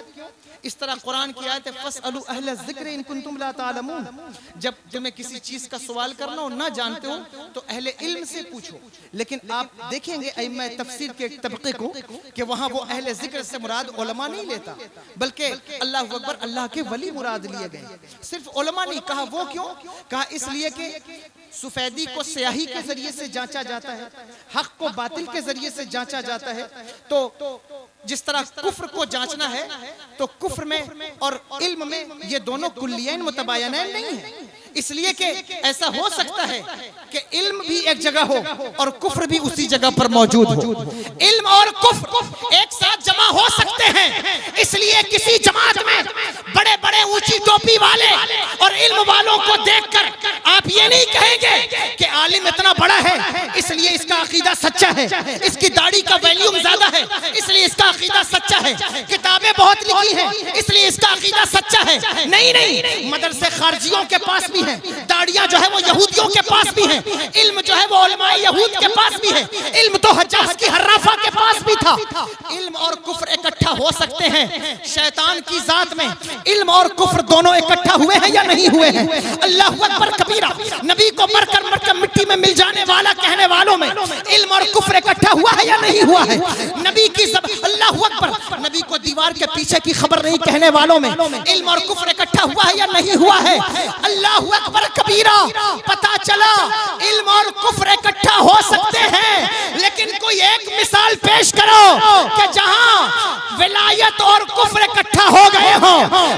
इस तरह कुरान की आयत है फस्अलू अहल ज़िक्र इन कुंतुम ला तालमून। जब तुम्हें किसी चीज का सवाल करना हो, ना जानते हो, तो अहले इल्म से पूछो। लेकिन आप देखेंगे अइम्मा तफसीर के एक तबके को कि वहां वो अहले ज़िक्र से मुराद उलमा नहीं लेता, बल्कि अल्लाह अकबर, अल्लाह के वली मुराद लिए गए। सिर्फ उलमा नहीं कहा। वो क्यों कहा? इसलिए कि सुफैदी को स्याही के जरिए से जांचा जाता है, हक को बातिल के जरिए से जांचा जाता है। तो जिस तरह कुफ्र को जांचना है, तो कुफ्र में और इल्म में ये दोनों कुल्लियैन मुतबायनैन नहीं है। इसलिए कि ऐसा हो सकता है कि इल्म भी एक जगह हो और कुफ्र भी उसी जगह पर मौजूद हो। इल्म और कुफ्र एक साथ जमा हो सकते हैं। इसलिए किसी जमात में बड़े बड़े ऊंची टोपी वाले और इल्म वालों को देखकर आप ये नहीं कहेंगे कि आलिम इतना बड़ा है इसलिए इसका अकीदा सच्चा है, इसकी दाढ़ी का वैल्यूम ज्यादा है इसलिए इसका अकीदा सच्चा है, किताबें बहुत लिखी हैं इसलिए इसका अकीदा सच्चा है। नहीं नहीं, मदरसे खारजियों के पास भी हैं, दाढ़ियां जो है वो यहूदियों के पास भी हैं, इल्म जो है वो उलमाए यहूद के पास भी है, इल्म तो हज्जाज की हर्राफा के पास भी था। इल्म और कुफ्र इकट्ठा हो सकते हैं। शैतान की जात में इल्म और कुफ्र दोनों इकट्ठा हुए हैं या नहीं हुए हैं? अल्लाहु अकबर कबीरा। नबी को मरकर मरकर मिट्टी में मिल जाने वाला कहने वालों में इल्म और कुफ्र इकट्ठा हुआ है या नहीं हुआ है? नबी की अल्लाहु अकबर, नबी को दीवार के पीछे की खबर नहीं कहने वालों में इल्म और कुफ्र इकट्ठा हुआ है या नहीं हुआ है? अल्लाहु अकबर कबीरा। पता चला इल्म और कुफ्र इकट्ठा हो सकते हैं, लेकिन कोई एक मिसाल पेश करो कि जहां विलायत और कुफ्र इकट्ठा हो गए हो,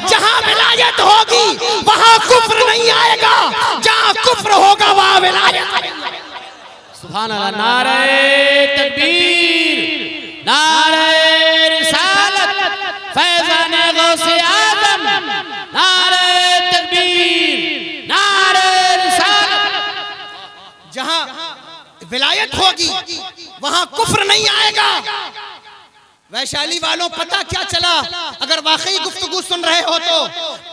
जहां विलायत होगी वहां कुफ्र नहीं आएगा, जहां कुफ्र होगा वहां विलायत आएगी। सुभान अल्लाह। नारे तकबीर, नारे रिसालत, फैज़ाने गौसे आज़म, नारे तकबीर, नारे रिसालत। जहां विलायत होगी वहां कुफ्र नहीं आएगा। वैशाली वालों, पता क्या चला? अगर वाकई गुफ्तगू सुन रहे हो तो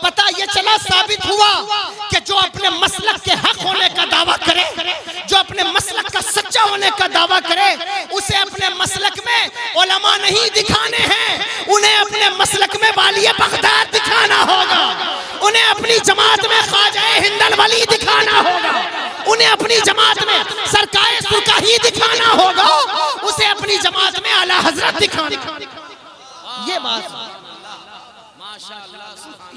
पता ये चला, साबित हुआ कि जो अपने मसलक के हक होने का दावा करे, जो अपने मसलक का सच्चा होने का दावा करे, उसे अपने मसलक में उलमा नहीं दिखाने हैं, उन्हें अपने मसलक में वालिए बगदाद दिखाना होगा, उन्हें अपनी जमात में ख्वाजा हिंदल वली दिखाना होगा, उन्हें अपनी जमात में सरकाए सुरका ही दिखाना होगा, उसे अपनी जमात में आला हजरत दिखाना। ये बात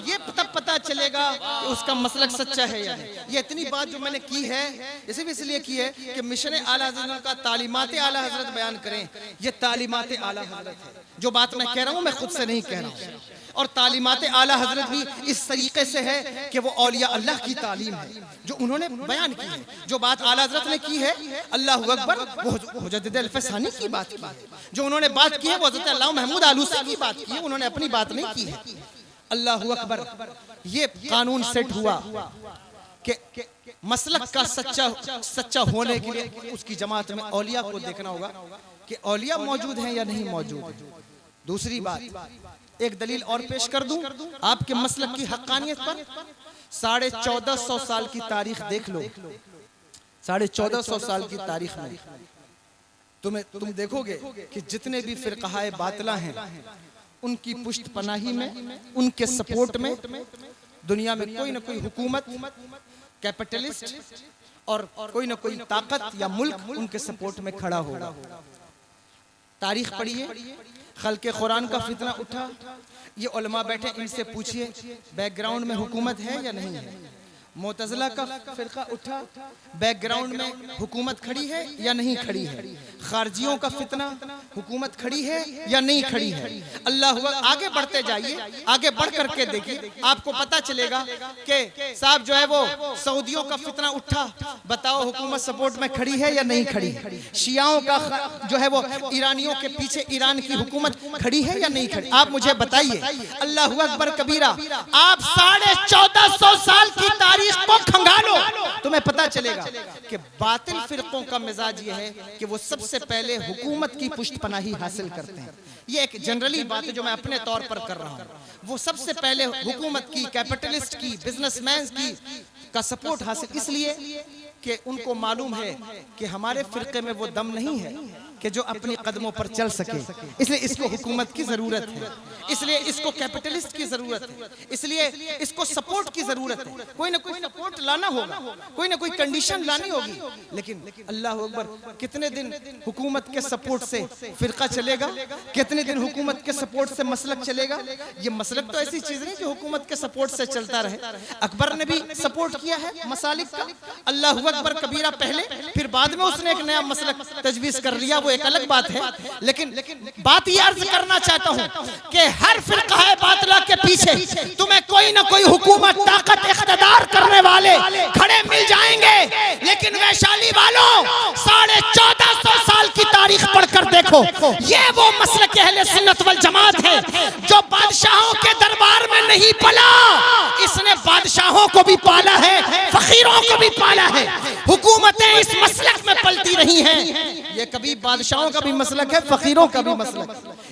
ये तब पता चलेगा कि उसका मसलक सच्चा है या नहीं। ये इतनी बात जो मैंने की है इसे भी इसलिए की है कि मिशन आला हजरत का तालीमात आला हजरत बयान करें। ये तालीमात आला हजरत है, जो बात मैं कह रहा हूँ मैं खुद से नहीं कह रहा हूँ। और तालीमात आला हजरत भी इस तरीके से है कि वो औलिया अल्लाह की तालीम है जो उन्होंने बयान की है। जो बात आला हजरत ने की है अल्लाहु अकबर, वो मुजद्दिद अल-फसानी की बात की है। जो उन्होंने बात की है वो हज़रत अल्लामा महमूद आलूसी की बात की है, उन्होंने अपनी बात नहीं की है। अल्लाहु अकबर। ये कानून सेट हुआ कि मसलक का सच्चा होने के लिए उसकी जमात में औलिया को देखना होगा कि औलिया मौजूद हैं या नहीं मौजूद। दूसरी बात, एक दलील और पेश कर दूं आपके मसलक की हक्कानियत पर। 1450 साल की तारीख देख लो। 1450 साल की तारीख में तुम देखोगे कि जितने भी फिरकाए बातिला हैं उनकी पुष्ट पनाही में, उनके सपोर्ट में दुनिया में कोई ना कोई हुकूमत, कैपिटलिस्ट और कोई ना कोई ताकत या मुल्क उनके सपोर्ट में खड़ा होगा। तारीख पढ़िए, खल्के कुरान का फितना उठा, ये उलमा बैठे, इनसे पूछिए बैकग्राउंड में हुकूमत है या नहीं है। मोतज़िला का फिरका उठा, बैकग्राउंड में हुकूमत खड़ी है या नहीं खड़ी है। खारजियों का फितना, हुकूमत खड़ी है या नहीं खड़ी है। अल्लाह हुआ, आगे बढ़ते जाइए, आगे बढ़ करके देखिए, आपको पता चलेगा कि साहब जो है वो सऊदियों का फितना उठा, बताओ हुकूमत सपोर्ट में खड़ी है या नहीं खड़ी है। शियाओं का जो है वो ईरानियों के पीछे ईरान की हुकूमत खड़ी है या नहीं खड़ी, आप मुझे बताइए। अल्लाह अकबर कबीरा। आप 1450 साल की तारीख को खंगालो, तुम्हें पता चलेगा कि बातिल फिरकों का मिजाज ये है कि वो सबसे पहले हुकूमत की पुष्टपनाही हासिल करते हैं। ये एक जनरली बात है जो मैं अपने तौर पर कर रहा हूँ। वो सबसे पहले हुकूमत की, कैपिटलिस्ट की, बिजनेसमैन की का सपोर्ट हासिल, इसलिए कि उनको मालूम है कि हमारे फिरके में वो दम नहीं है कि जो अपने कदमों पर चल सके, इसलिए इसको हुकूमत की जरूरत है, इसलिए इसको कैपिटलिस्ट की जरूरत है, इसलिए इसको सपोर्ट की जरूरत है। कोई ना कोई सपोर्ट लाना होगा, कोई ना कोई कंडीशन लानी होगी। लेकिन अल्लाह अकबर, कितने दिन हुकूमत के सपोर्ट से फिरका चलेगा, कितने दिन हुकूमत के सपोर्ट से मसलक चलेगा। ये मसलक तो ऐसी चीज नहीं कि हुकूमत के सपोर्ट से चलता रहे। अकबर ने भी सपोर्ट किया है मसालिक का, अल्लाह अकबर कबीरा पहले, फिर बाद में उसने एक नया मसलक तजवीज कर लिया, वो एक अलग बात है। लेकिन बात ये अर्ज करना चाहता हूं कि हर फिरका है बातिला के पीछे तुम्हें कोई ना कोई हुकूमत, ताकत, इख्तिदार करने वाले खड़े मिल जाएंगे। लेकिन वैशाली वालों, 1450 साल की तारीख पढ़कर देखो, ये वो मसलक अहले सुन्नत वल जमात है जो बादशाहों के दरबार में नहीं पला, इसने बादशाहों को भी पाला है, फकीरों को भी पाला है। हुकूमतें इस मसलक में पलती रही हैं। ये कभी बादशाहों का भी मसलक है, फकीरों का भी मसलक।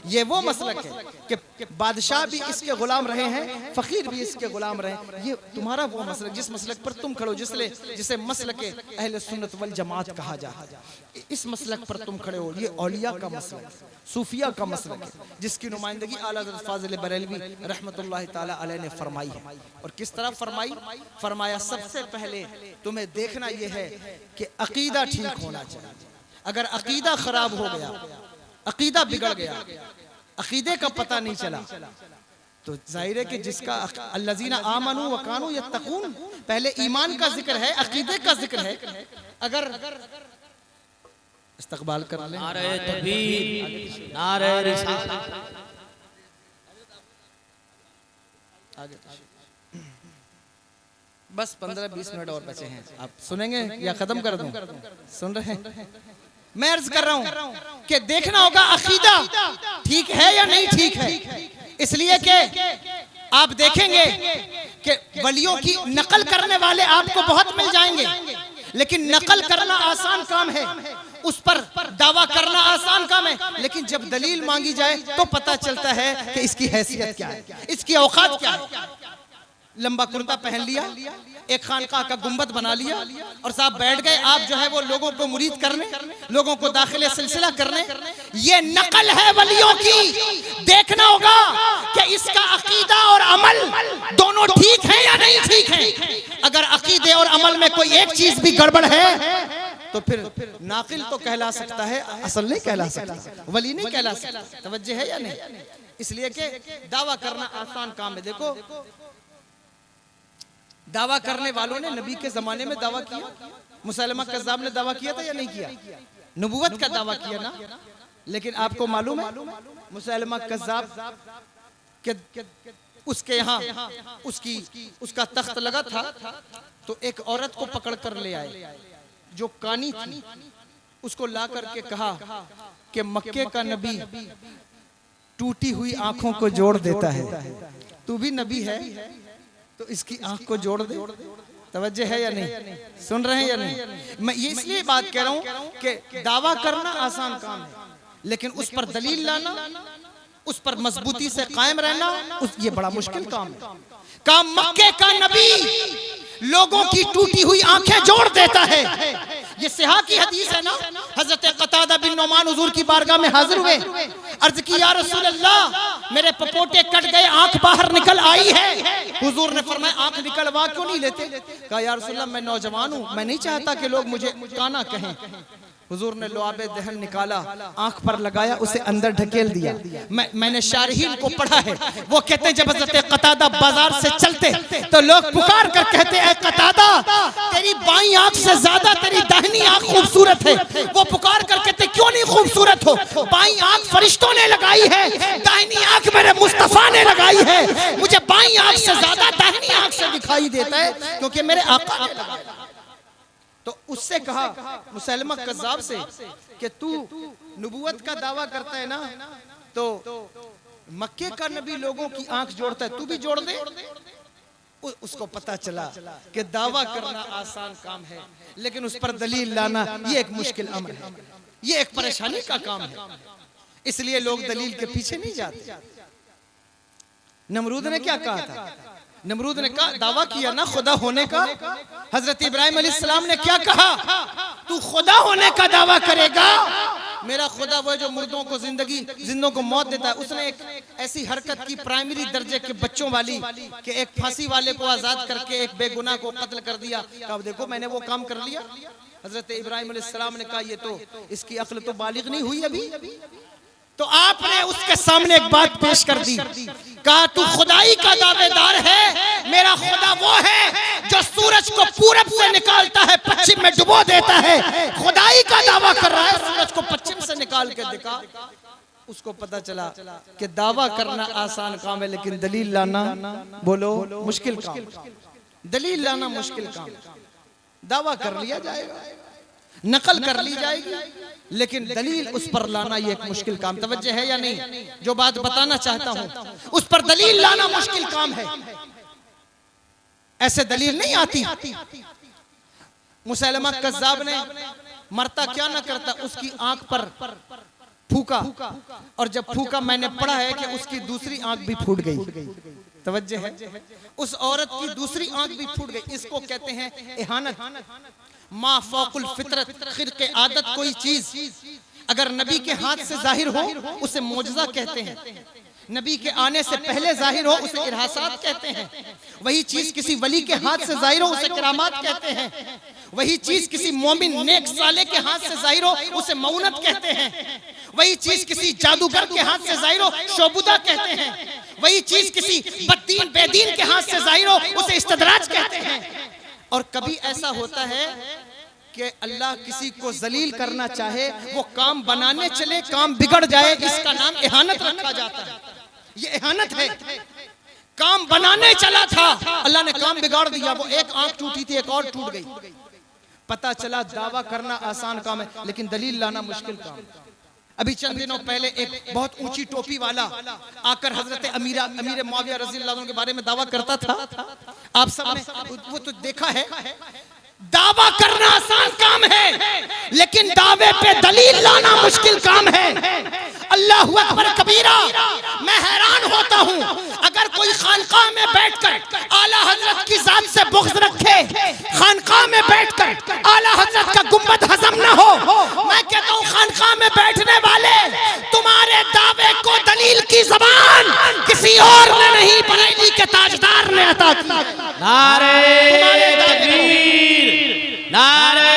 ये वो मसलक है कि बादशाह भी इसके गुलाम रहे हैं, फकीर भी इसके गुलाम रहे। ये तुम्हारा वो मसलक, जिस मसलक पर तुम खड़ो, जिसे मसलक अहले सुन्नत वल जमात कहा जाता है, इस मसलक पर तुम खड़े हो। ये औलिया का मसलक, सूफिया का मसलक है, जिसकी नुमाइंदगी आला हज़रत फाज़िल बरेलवी रहमतुल्लाह ताला अलैह ने फरमाई है। और किस तरह फरमाई? फरमाया सबसे पहले तुम्हें देखना यह है कि अकीदा ठीक होना चाहिए। अगर अकीदा खराब हो गया, अकीदा बिगड़ गया, अकीदे का पता नहीं चला, तो जाहिर है कि जिसका अल्लज़ीना आमनू व कानू यत्तकून, पहले ईमान का जिक्र है, अकीदे का जिक्र है। अगर इस्तकबाल कर लें, नारे तकबीर, नारे रिसालत। बस 15-20 मिनट और बचे हैं, आप सुनेंगे या खत्म कर दूं? सुन रहे हैं? मैं अर्ज कर रहा हूं कि देखना होगा अकीदा ठीक है या नहीं ठीक है। इसलिए कि आप देखेंगे कि वलियों की नकल करने वाले आपको बहुत मिल जाएंगे, लेकिन नकल करना आसान काम है, उस पर दावा करना आसान काम है। लेकिन जब दलील मांगी जाए तो पता चलता है कि इसकी हैसियत क्या है, इसकी औकात क्या है। लंबा कुर्ता पहन लिया, एक खानकाह का गुंबद बना लिया और साहब बैठ गए, आप जो है वो लोगों को मुरीद करने, लोगों को दाखिले सिलसिला करने, ये नकल है वलियों की। देखना होगा कि इसका अकीदा और अमल दोनों ठीक है या नहीं ठीक है। अगर अकीदे और अमल में कोई एक चीज भी गड़बड़ है तो फिर नाकिल तो कहला सकता है, असल नहीं कहला सकता, वली नहीं कहला सकता। तवज्जो है या नहीं? इसलिए कि दावा करना आसान काम है। देखो, दावा करने वालों ने नबी के जमाने में दावा किया। मुसलमा कज़्ज़ाब ने दावा किया था या नहीं किया? नबूवत का दावा किया ना। लेकिन आपको मालूम है मुसलमा कज़्ज़ाब के उसके यहाँ उसका तख्त लगा था, तो एक औरत को पकड़ कर ले आए जो कानी थी। उसको ला करके कहा कि मक्के का नबी टूटी हुई आंखों को जोड़ देता है, तू भी नबी है तो इसकी आंख को जोड़ दे। तवज्जो है या नहीं? सुन रहे हैं या नहीं? मैं ये इसलिए बात कह रहा हूं कि दावा करना आसान काम है, लेकिन उस पर दलील लाना, उस पर मजबूती से कायम रहना, ये बड़ा मुश्किल काम है। काम मक्के का नबी लोगों की टूटी हुई आंखें जोड़ देता है। ये सिहा की हदीस है ना। हजरत कतादा बिन नुमान हुजूर की बारगाह में हाजिर हुए, अर्ज की या रसूल अल्लाह मेरे पपोटे कट गए, आंख बाहर निकल आई है। हुजूर ने फरमाया आंख निकलवा क्यों नहीं लेते? कहा या रसूल अल्लाह मैं नौजवान हूँ, मैं नहीं चाहता कि लोग मुझे काना कहें। हुजूर ने लुआबे दहन निकाला, आंख पर लगाया, उसे अंदर ढकेल दिया। मैंने शारहीन को पढ़ा है, वो कहते हैं जब हज़रत कतादा बाजार से चलते तो लोग पुकार कर कहते हैं कतादा तेरी बाईं आंख से ज्यादा तेरी दाहिनी आंख खूबसूरत है। वो पुकार कर कहते क्यों नहीं खूबसूरत हो? बाईं आंख फरिश्तों ने लगाई है, दाहिनी आंख मेरे मुस्तफा ने लगाई है। मुझे बाईं आंख से ज्यादा दाहिनी आंख से दिखाई देता है क्योंकि मेरे आका ने लगाया। तो उससे कहा मुसलमा कज़्ज़ाब से कि तू नबूवत का दावा करता है ना, तो मक्के का नबी लोगों की आंख जोड़ता है, तू भी जोड़ दे। उसको पता चला कि दावा करना आसान काम है, लेकिन उस पर दलील लाना ये एक मुश्किल अमर है, ये एक परेशानी का काम है। इसलिए लोग दलील के पीछे नहीं जाते। नमरूद ने क्या कहा था? नमरूद ने कहा दावा किया ना खुदा होने का। हजरत इब्राहिम अलैहिस्सलाम ने क्या कहा? तू खुदा होने का दावा करेगा? मेरा खुदा वो जो मुर्दों को जिंदगी, जिंदों को मौत देता है। उसने एक ऐसी हरकत की प्राइमरी दर्जे के बच्चों वाली कि एक फांसी वाले को आजाद करके एक बेगुनाह को कत्ल कर दिया। कहा देखो मैंने वो काम कर लिया। हजरत इब्राहिम अलैहिस्सलाम ने कहा ये तो इसकी अक्ल तो बालिग नहीं हुई अभी। तो आपने उसके सामने एक बात पेश कर दी, कहा तू खुदाई का दावेदार है, मेरा खुदा वो है जो सूरज को पूरब से निकालता है पश्चिम में डुबो देता है। खुदाई का दावा कर रहा है, सूरज को पश्चिम से निकाल के दिखा। उसको पता चला कि दावा करना आसान काम है, लेकिन दलील लाना बोलो मुश्किल काम। दलील लाना मुश्किल काम। दावा कर लिया जाएगा, नकल कर ली जाएगी, लेकिन दलील उस पर लाना ये एक मुश्किल काम। तवज्जो है या नहीं? जो बात बताना चाहता हूं उस पर दलील लाना मुश्किल काम है। ऐसे दलील नहीं आती। मुसलमा कज़्ज़ाब ने मरता क्या ना करता, उसकी आंख पर फूका, और जब फूका मैंने पढ़ा है कि उसकी दूसरी आंख भी फूट गई। तवज्जो है? उस औरत की दूसरी आंख भी फूट गई। इसको कहते हैं इहानत। मा फौकुल फितरत, खिरके आदत कोई चीज अगर नबी के हाथ से जाहिर हो उसे मोजज़ा कहते हैं। नबी के आने से पहले जाहिर हो उसे इरहासात कहते हैं। वही चीज किसी वली के हाथ से जाहिर हो उसे करामात कहते हैं। वही चीज किसी मोमिन नेक साले के हाथ से जाहिर हो उसे मऊनत कहते हैं। वही चीज किसी जादूगर के हाथ से जाहिर हो शोबुदा कहते हैं। वही चीज किसी बददीन बेदीन के हाथ से जाहिर हो उसे इस्तदराज कहते हैं। और कभी ऐसा होता है कि अल्लाह किसी को जलील करना चाहे, वो काम बनाने चले काम बिगड़ जाए, इसका नाम इहानत रखा जाता है। ये इहानत है। काम बनाने चला था, अल्लाह ने काम बिगाड़ दिया। वो एक आंख टूटी थी, एक और टूट गई। पता चला दावा करना आसान काम है, लेकिन दलील लाना मुश्किल काम। अभी चंद दिनों पहले एक बहुत ऊंची टोपी वाला आकर हजरत अमीर मुआविया रज़ी अल्लाह अन्हु के बारे में दावा करता था। आप सबने वो तो देखा है। दावा करना आसान काम है, लेकिन दावे पे दलील लाना मुश्किल काम है। अल्लाहु अकबर कबीरा। मैं हैरान होता हूँ अगर कोई खानकाह में बैठकर आला हजरत की जात से बुग़्ज़ रखे, खानकाह में बैठकर आला हजरत का गुम्बद हजम ना हो। मैं कहता हूँ खानकाह में बैठने वाले, तुम्हारे दावे को दलील की ज़बान किसी और ने नहीं, बरेली के ताजदार ने अता की। नारे तकबीर, नारे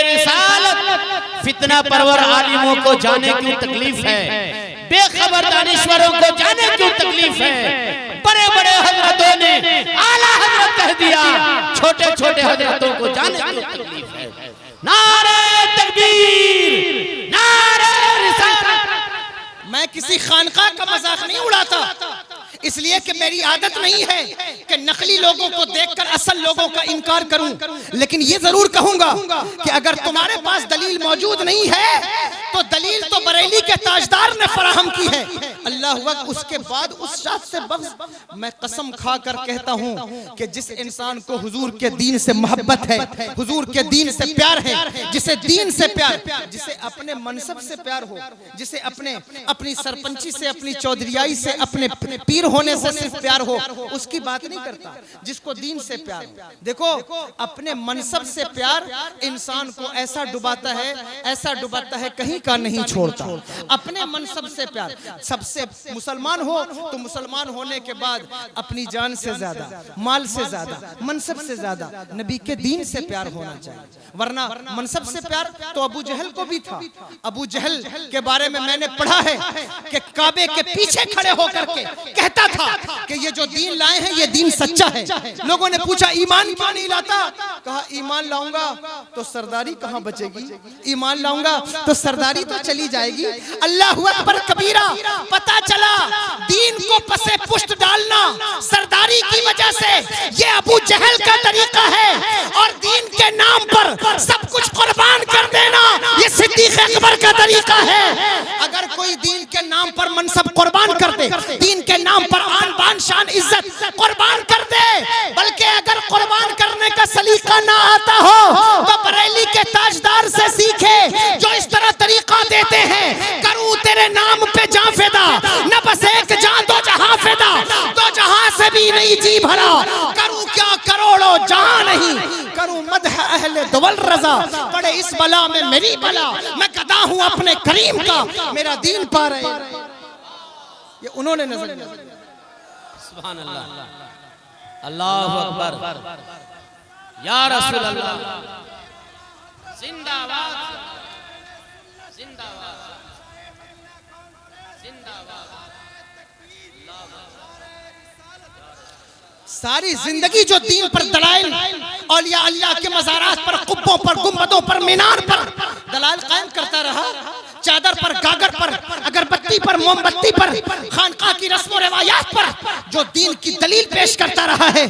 रिसालत। फितना परवर आलिमों को जाने क्यों तकलीफ है, बेखबर दानिश्वरों को जाने क्यों तकलीफ है। बड़े बड़े हजरतों ने आला हजरत कह दिया, छोटे छोटे हजरतों को जाने क्यों तकलीफ है। नारे तकबीर, नारे रिसालत। मैं किसी खानकाह का मजाक नहीं उड़ाता, इसलिए कि मेरी आदत नहीं है कि नकली लोगों को देखकर असल लोगों का इनकार करूं, लेकिन ये जरूर कहूंगा कि अगर तुम्हारे पास दलील मौजूद नहीं है तो दलील तो बरेली के ताजदार ने फराहम की है। अल्लाह अकबर। उसके बाद उस शाद से बख्श, मैं कसम खाकर कहता हूं कि जिस इंसान को हुजूर के दीन से मोहब्बत है, हुजूर के दीन से प्यार है, जिसे दीन से प्यार, जिसे अपने मनसब से प्यार हो, जिसे अपनी सरपंची से, अपनी चौधरीयाई से, अपने पीर होने से सिर्फ प्यार हो, उसकी बात नहीं करता। जिसको दीन से प्यार, देखो अपने मनसब से प्यार इंसान को ऐसा डुबाता है, ऐसा डुबाता है कहीं का नहीं छोड़ता। अपने मनसब से प्यार, सबसे मुसलमान हो तो मुसलमान होने के बाद अपनी जान से ज्यादा, माल से ज्यादा, मनसब से ज्यादा नबी के दीन से प्यार होना चाहिए। वरना मनसब से प्यार तो अबू जहल को भी था। अबू जहल के बारे में मैंने पढ़ा है कि काबे के पीछे खड़े होकर के कहता था कि ये जो दीन लाए हैं ये दीन सच्चा है। लोगों ने पूछा ईमान क्यों नहीं लाता? कहा ईमान लाऊंगा तो सरदारी कहां बचेगी, ईमान लाऊंगा तो सरदारी तो चली जाएगी। अल्लाहु अकबर कबीरा। पता चला दीन को पसे पुष्ट डालना सरदारी की वजह से ये अबू जहल का तरीका है, और दीन के नाम पर सब कुछ कुर्बान कर देना ये सिद्दीक अकबर का तरीका है। अगर कोई दीन के नाम पर मनसब कुर्बान कर दे, दीन के नाम पर आन बान शान इज्जत कुर्बान कर दे, बल्कि अगर कुर्बान करने का सलीका ना आता हो तो बरेली के ताजदार से सीखे जो इस तरह तरीका देते हैं। करूं तेरे नाम पे जान फिदा, न बस एक जान दो जहां फिदा, दो जहां से भी नहीं जी भरा। करूं क्या करोड़ों जहां नहीं, करूं मदह अहले दुवल रजा, पड़े इस बला में मेरी बला, मैं गदा हूं अपने करीम का, मेरा दीन पा रहे। ये उन्होंने नजर किया। सुभान अल्लाह, अल्लाहु अकबर, या रसूल अल्लाह, जिंदाबाद, जिंदाबाद, जिंदाबाद। सारी जिंदगी जो दीन पर दलाइल, औलिया अल्लाह के मज़ारात पर, कुब्बों पर, गुंबदों पर, मीनार पर दलाइल कायम करता रहा। चादर पर, गागर पर, अगरबत्ती पर, मोमबत्ती पर, खानकाह की रस्म और रिवायात पर जो दीन की दलील पेश करता रहा है,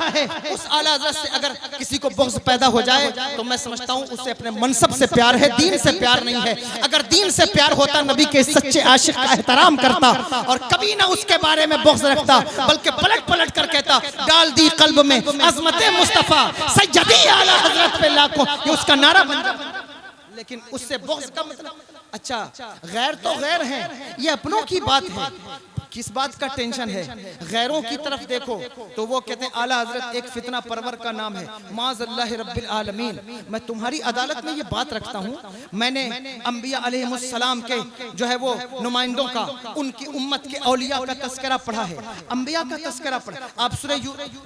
उस आला हज़रत से अगर किसी को बुग़्ज़ पैदा हो जाए तो मैं समझता हूँ उससे अपने मनसब से प्यार है, दीन से प्यार नहीं है। अगर दीन से प्यार होता नबी के सच्चे आशिक का एहतराम करता और कभी ना उसके बारे में बुग़्ज़ रखता, बल्कि पलट पलट कर कहता डाल दी कल्ब में अज़मत मुस्तफ़ा सय्यदी आला हज़रत पे लाखों, ये उसका नारा बन जाता। लेकिन उससे बुग़्ज़ का मतलब, अच्छा गैर तो गैर है, ये अपनों की बात है, किस बात का टेंशन है? गैरों की तरफ देखो तो वो कहते हैं आला हजरत एक फितना परवर का नाम है, माज़ल्लाहि रब्बिल आलमीन। मैं तुम्हारी अदालत में ये बात रखता हूँ, मैंने अंबिया अलैहिमुस्सलाम के जो है वो नुमाइंदों का, उनकी उम्मत के औलिया का तस्करा पढ़ा है, अंबिया का तस्करा पढ़ा। आप सूरह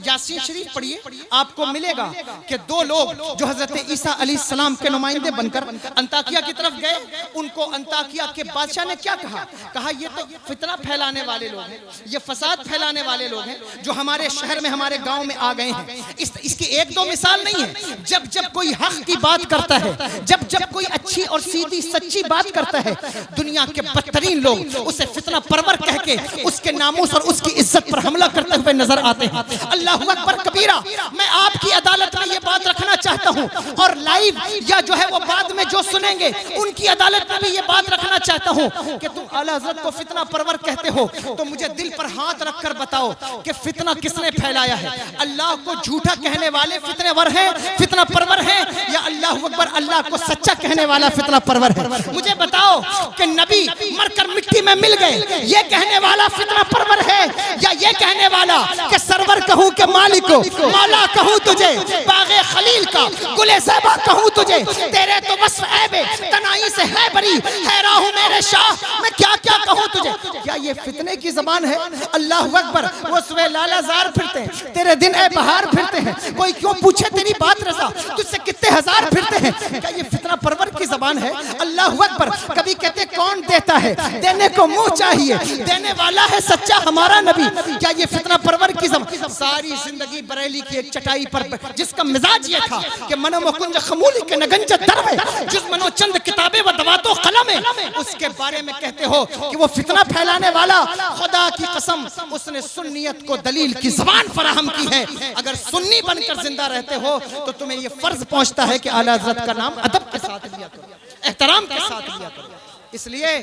यासीन शरीफ पढ़िए, आपको मिलेगा कि दो लोग जो हजरत ईसा अलैहिस्सलाम के नुमाइंदे बनकर अंताकिया की तरफ गए, उनको अंताकिया के बादशाह ने क्या कहा? कहा ये तो फितना फैलाने वाले लोग हैं, ये फसाद फैलाने वाले लोग हैं जो हमारे शहर में, हमारे गांव में आ गए हैं। इसकी एक दो मिसाल नहीं है। जब जब कोई हक की बात करता है, जब जब कोई अच्छी और सीधी सच्ची बात करता है, दुनिया के बदतरीन लोग उसे फितना परवर कह के उसके नामूस और उसकी इज्जत पर हमला करते हुए नजर आते हैं। अल्लाहु अकबर कबीरा। मैं आपकी अदालत में ये बात रखना चाहता हूँ, और लाइव या जो है वो बाद में जो सुनेंगे उनकी अदालत में भी ये बात रखना चाहता हूँ कि तुम आला हज़रत को फितना परवर कहते हो तो मुझे दिल पर हाथ रखकर बताओ कि फितना किसने फैलाया है? अल्लाह को झूठा कहने वाले फितनेवर हैं, फितना परवर हैं, या अल्लाह अकबर अल्लाह को सच्चा कहने वाला फितना परवर है? मुझे बताओ कि नबी मरकर मिट्टी में मिल गए ये कहने वाला फितना परवर है, या ये कहने वाला कि सरवर कहूं कि मालिक को, मौला कहूं तुझे, बागे खलील का गुले ज़ैबा कहूँ तुझे, तेरे तो वस्फ़ ऐबे तनाई से है बरी, हैरान हूँ मेरे शाह मैं क्या क्या कहूँ तुझे। क्या ये फितने की ज़बान है? अल्लाहु अकबर। वो सुबह लालाज़ार फिरते हैं, तेरे दिन ए बहार फिरते हैं, कोई क्यों पूछे तेरी बात रज़ा, तुझसे कितने हजार फिरते हैं। क्या ये फितना परवर की ज़बान है? अल्लाहु अकबर। कभी कहते कौन देता है, देने को मुंह चाहिए, देने वाला है सच्चा हमारा नबी। क्या ये फितना परवर की ज़बान? सारी जिंदगी बरेली की एक चटाई पर जिसका मिजाज ये था कि मनो मुकुंज खमूली के नगंज दरवे, जिस मनो चंद किताबें व दवातों कलम है, उसके बारे में कहते हो कि वो फितना फैलाने वाला, खुदा की कसम उसने सुन्नियत को दलील की ज़बान फराहम की है। अगर सुन्नी बनकर जिंदा रहते हो तो तुम्हें ये फर्ज पहुंचता है कि आला हज़रत का नाम अदब के साथ लिया करो, एहतराम के साथ लिया करो। इसलिए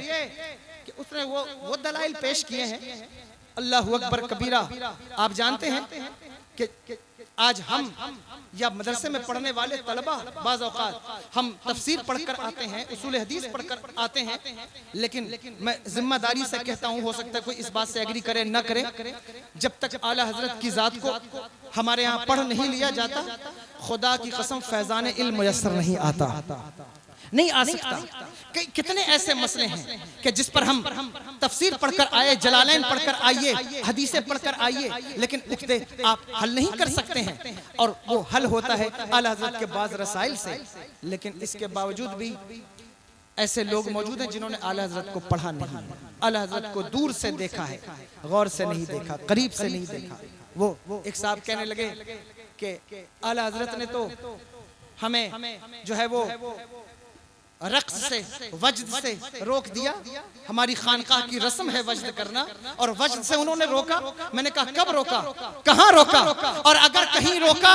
कि उसने वो दलाइल पेश किए हैं। अल्लाहु अकबर कबीरा। आप जानते हैं कि आज हम या मदरसे में पढ़ने वाले तलबा बाज़ औक़ात हम तफसीर पढ़कर आते हैं, उसूल हदीस पढ़कर आते हैं, लेकिन मैं जिम्मेदारी से कहता हूँ, हो सकता है कोई इस बात से एग्री करे न करे, जब तक आला हज़रत की ज़ात को हमारे यहाँ पढ़ नहीं लिया जाता, खुदा की कसम फैज़ान इल्म मुयस्सर नहीं आता, नहीं आ सकता। कितने ऐसे मसले हैं कि जिस पर हम तफसीर पढ़कर आए, जलालैन पढ़कर आइए, हदीसें पढ़कर आइए, लेकिन उक्ते आप हल नहीं कर सकते हैं, और वो हल होता है आला हज़रत के बाज़ रसाइल से। लेकिन इसके बावजूद भी ऐसे लोग मौजूद हैं जिन्होंने आला हज़रत को पढ़ा नहीं, आला हज़रत को दूर से देखा है, गौर से नहीं देखा, करीब से नहीं देखा। वो एक साहब कहने लगे कि आला हज़रत ने तो हमें जो है वो रक्स से, वज्द से रोक दिया। हमारी खानकाह की रस्म है वज्द करना, और वज्द से उन्होंने रोका। मैंने कहा कब रोका, कहाँ रोका, और अगर कहीं रोका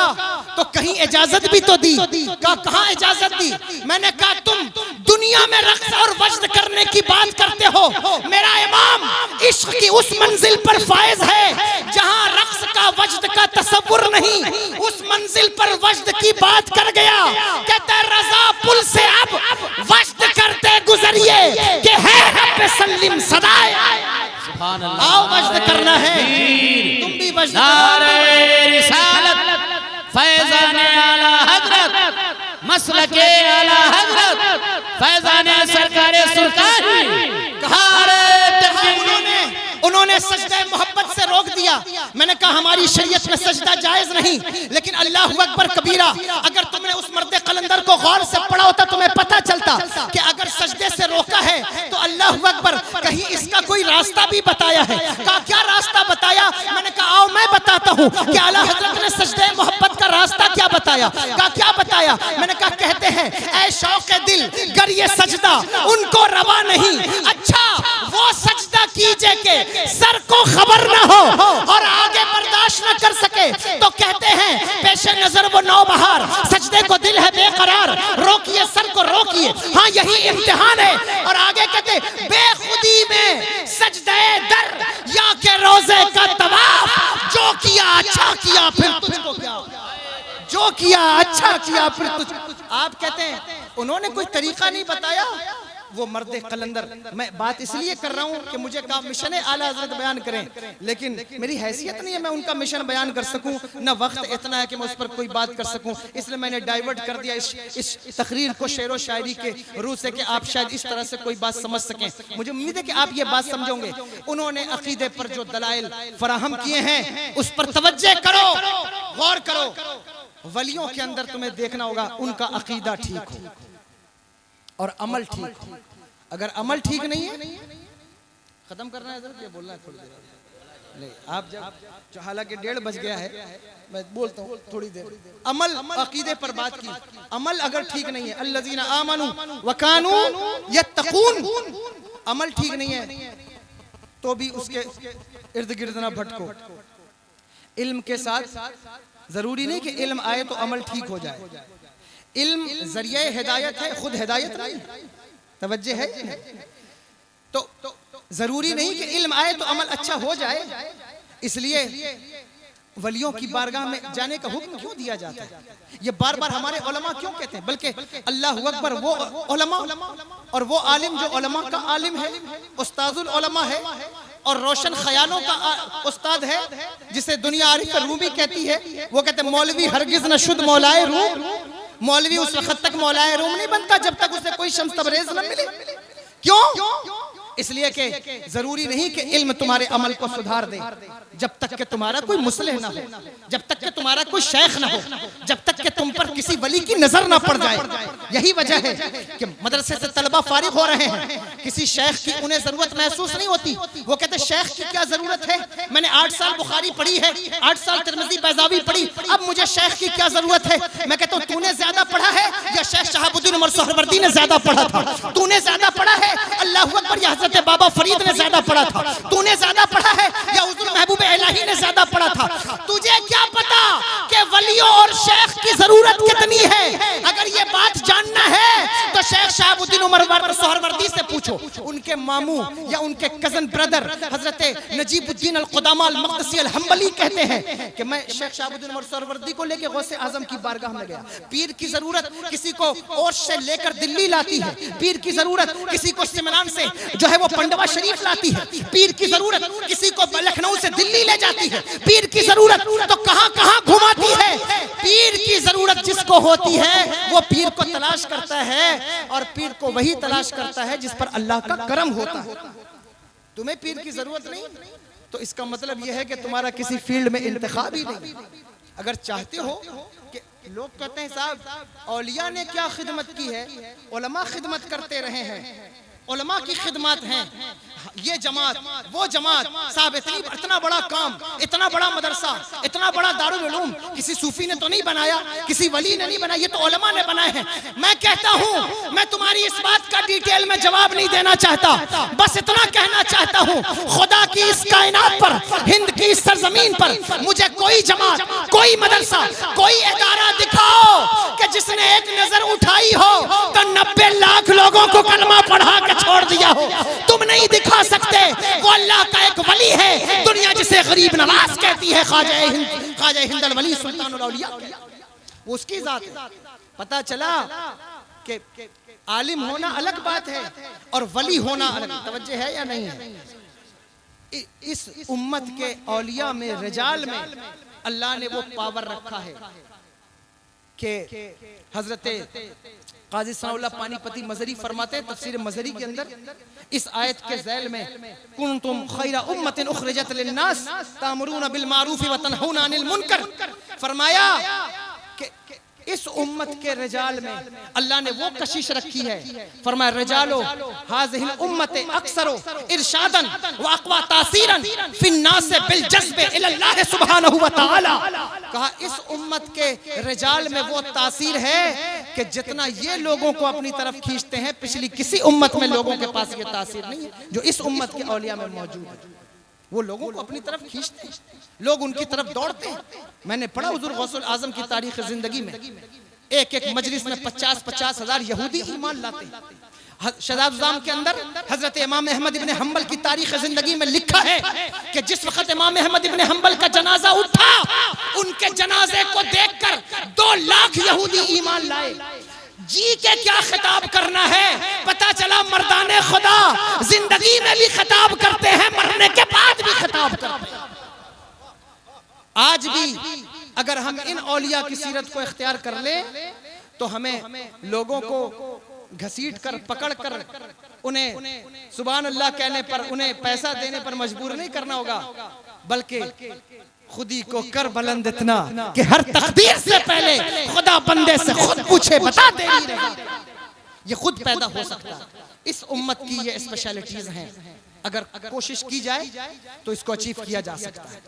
तो कहीं इजाजत भी तो दी। कहा कहाँ इजाजत दी? मैंने कहा तुम दुनिया में रक्स और वज्द करने की बात करते हो, मेरा इमाम इश्क की उस मंजिल पर फायज है जहाँ रक्स का वज्द का तसव्वुर नहीं, उस मंजिल पर वज्द की बात कर गया। कहता रज़ा पुल से अब वज्द करते गुजरिए कि है रब्बे सल्लिम सदाए। सुभान अल्लाह। आओ वज्द करना है, तुम भी वज्द नारे रिसालत, फैज़ान आला हज़रत, मसलके आला हज़रत, फैज़ान सरकारे सुल्तानी। उन्होंने सजदा मोहब्बत से रोक दिया। मैंने कहा हमारी शरीयत में सजदा जायज नहीं, लेकिन अल्लाहु अकबर कबीरा। अगर तुमने उस मर्द कलंदर को गौर से पढ़ा होता तुम्हें पता चलता कि अगर सजदे से रोका है तो अल्लाहु अकबर कहीं इसका कोई रास्ता भी बताया है। कहा क्या रास्ता बताया? मैंने कहा आओ मैं बताता हूँ कि आला हज़रत ने सजदे मोहब्बत का रास्ता क्या बताया। कहा क्या बताया? मैंने कहा कहते हैं ऐ शौक़े दिल गर ये सजदा उनको रवा नहीं, अच्छा वो सजदा कीजिए के सर को खबर न हो और आगे बर्दाश्त न कर सके तो कहते हैं पेशे नजर वो नौबहार, सजदे को दिल है बेकरार, रोकिए सर को रोकिए, हाँ यही इम्तिहान है। और आगे कहते बेखुदी में सजदे दर या के रोजे का तवाफ, जो किया अच्छा किया फिर तुझको क्या, जो किया अच्छा किया फिर तुझ। आप कहते हैं उन्होंने कोई तरीका नहीं बताया। वो मर्द कलंदर, मैं बात इसलिए कर रहा हूँ कि मुझे कहा मिशन आला हज़रत बयान करें, लेकिन मेरी हैसियत नहीं है मैं उनका मिशन बयान कर सकूं, न वक्त इतना है कि मैं उस पर कोई बात कर सकूं। इसलिए मैंने डाइवर्ट कर दिया इस तकरीर को शेरो शायरी के रूह से कि आप शायद इस तरह से कोई बात समझ सकें। मुझे उम्मीद है कि आप ये बात समझोगे। उन्होंने अकीदे पर जो दलाइल फराहम किए हैं उस पर तवज्जो करो, गौर करो। वलियों के अंदर तुम्हें देखना होगा उनका अकीदा ठीक हो और अमल ठीक हो। अगर अमल ठीक नहीं है, खत्म करना है क्या बोलना है थोड़ी देर नहीं, आप जब हालांकि 1:30 बज गया है, मैं बोलता हूँ थोड़ी देर। अमल अकीदे पर बात की, अमल अगर ठीक नहीं है, अल्लज़ीना आमनू व कानू यत्तकून, अमल ठीक नहीं है तो भी उसके इर्द गिर्द ना भटको। इल्म के साथ जरूरी नहीं कि इल्म आए तो अमल ठीक हो जाए। इल्म जरिया हिदायत है, खुद हिदायत नहीं। तवज्जो है? तो जरूरी नहीं कि इल्म आए तो अमल अच्छा हो जाए। इसलिए वलियों की बारगाह में जाने का हुक्म क्यों दिया जाता है? ये बार बार हमारे उलमा क्यों कहते हैं? बल्कि अल्लाहु अकबर वो उलमा और वो आलिम जो उलमा का आलिम है, उस्ताजुल उलमा है, और रोशन ख्यालों का उस्ताद है, जिसे दुनिया आरिफ रूमी कहती है। वो कहते हैं मौलवी हरगिज न शुद्ध मौलाए रूम, मौलवी उस वक्त तक मौलाए रूम नहीं बनता जब तक उसे कोई शम्स तबरेज न मिले। क्यों? इसलिए कि जरूरी नहीं कि इल्म तुम्हारे अमल को सुधार दे जब तक कि तुम्हारा कोई मुस्लिह ना हो, जब तक कि तुम्हारा कोई शेख ना हो, जब तक कि तुम पर किसी वली की नजर ना पड़ जाए। यही वजह है कि मदरसे से तलबा फारिग हो रहे हैं, किसी शेख की उन्हें जरूरत महसूस नहीं होती। वो कहते शेख की क्या जरूरत है, मैंने 8 साल बुखारी पढ़ी है, 8 साल तिरमिज़ी बैज़ावी पढ़ी, अब मुझे शेख की क्या जरूरत है। मैं कहता हूँ तूने ज्यादा पढ़ा है या शेख शहाबुद्दीन उमर सोहरवर्दी ने ज्यादा पढ़ा था? तूने ज्यादा पढ़ा है अल्लाहु अकबर या हज़रत बाबा फरीद ने ज्यादा पढ़ा था? तूने ज्यादा पढ़ा है या हुज़ूर महबूब इलाही ने ज्यादा पढ़ा था? तुझे क्या पता कि वलियों और शेख की जरूरत कितनी है? अगर ये बात जानना है तो शेख शहाबुद्दीन उमर सोहरवर्दी से पूछो। उनके मामू या उनके कजन ब्रदर हजरत नजीबुद्दीन अल-कुदामा अल-मक़दसी अल-हम्बली कहते हैं कि मैं शेख शहाबुद्दीन उमर सोहरवर्दी को लेकर गौसे आजम की बारगाह में गया। पीर की जरूरत किसी को ओश से लेकर दिल्ली लाती है, पीर की जरूरत किसी को सिमरान से जो है वो पंडवा शरीफ लाती है, पीर की जरूरत किसी को लखनऊ से दिल्ली ले जाती है, पीर की जरूरत तो कहां कहां घुमाती है। पीर की जरूरत जिसको होती है वो पीर को तलाश करता है, और पीर को वही तलाश करता है जिस पर अल्लाह का करम होता है। तुम्हें पीर की जरूरत नहीं तो इसका मतलब यह है कि तुम्हारा किसी फील्ड में इंतखाब ही नहीं। अगर चाहते हो कि लोग कहते हैं साहब औलिया ने क्या खिदमत की है, उलमा खिदमत करते रहे हैं, उलमा की खिदमत हैं, ये जमात वो जमात, साहब इतना बड़ा काम, इतना बड़ा मदरसा, इतना बड़ा दारुल उलूम किसी सूफी ने तो नहीं बनाया, किसी वली ने नहीं बनाया, ये तो उलमा ने बनाए हैं। मैं कहता हूँ मैं तुम्हारी इस बात का डिटेल में जवाब नहीं देना चाहता, बस इतना कहना चाहता हूँ खुदा की इस कायनात पर, हिंद की इस सरजमीन पर मुझे कोई जमात, कोई मदरसा, कोई इदारा दिखाओ कि जिसने एक नजर उठाई हो तो 90 लाख लोगों को कलमा पढ़ा के छोड़ दिया हो। तुम नहीं दिखा सकते। वो अल्लाह का एक वली है, दुनिया जिसे गरीब नवाज कहती है, ख्वाजा हिंदल वली सुल्तानुल औलिया, उसकी जात है। पता चला कि आलिम होना अलग बात है और वली होना अलग। तवज्जो है या नहीं है? इस उम्मत के औलिया में, रिजाल में अल्लाह ने वो पावर रखा है कि हजरत काजी सनाउल्लाह पानीपती मजरी फरमाते हैं तफसीर मजरी के अंदर इस आयत के ज़ैल में, कुंतुम खैरा उम्मतिन उखरिजत लिन्नास तामुरून बिल मारूफ व तनहूना अनिल मुनकर, फरमाया कि इस उम्मत के रिजाल में अल्लाह ने वो कशिश रखी है। फरमाया रिजालो हाज़िहिल उम्मत अक्सरो इरशादन व अक़वा तासीरन फिन्नास बिल जज़्ब इलल्लाह सुब्हानहु व तआला। कहा इस उम्मत के रिजाल में वो तासीर है कि जितना ये लोगों को अपनी तरफ खींचते हैं, पिछली किसी उम्मत में लोगों के पास ये तासीर नहीं है जो इस उम्मत के औलिया में मौजूद है। वो लोगों को अपनी तरफ खींचते हैं, लोग उनकी तरफ दौड़ते हैं। मैंने पढ़ा हुजूर गौसुल आजम की तारीख जिंदगी में एक एक मजलिस में 50-50 हजार यहूदी ईमान लाते हैं। शहजाद के अंदर हजरत इमाम अहमद इब्न हंबल की तारीख जिंदगी में लिखा है कि जिस वक्त इमाम अहमद इब्न हंबल का जनाजा उठा, उनके जनाजे को देखकर 2 लाख यहूदी ईमान लाए। जी के क्या खिताब करना है, पता चला मर्दाने खुदा जिंदगी में भी खिताब करते हैं, मरने के बाद भी खिताब करते हैं। आज भी अगर हम इन औलिया की सीरत को इख्तियार कर ले तो हमें लोगों को घसीट कर, पकड़ कर उन्हें सुभान अल्लाह कहने पर, उन्हें पैसा देने पर मजबूर नहीं करना होगा, बल्कि खुदी को कर बुलंद इतना कि हर तकदीर से पहले खुदा बंदे से खुद पूछे, बता तेरी रज़ा। ये खुद पैदा हो सकता है। इस उम्मत की ये स्पेशलिटीज हैं, अगर कोशिश की जाए तो इसको अचीव किया जा सकता है।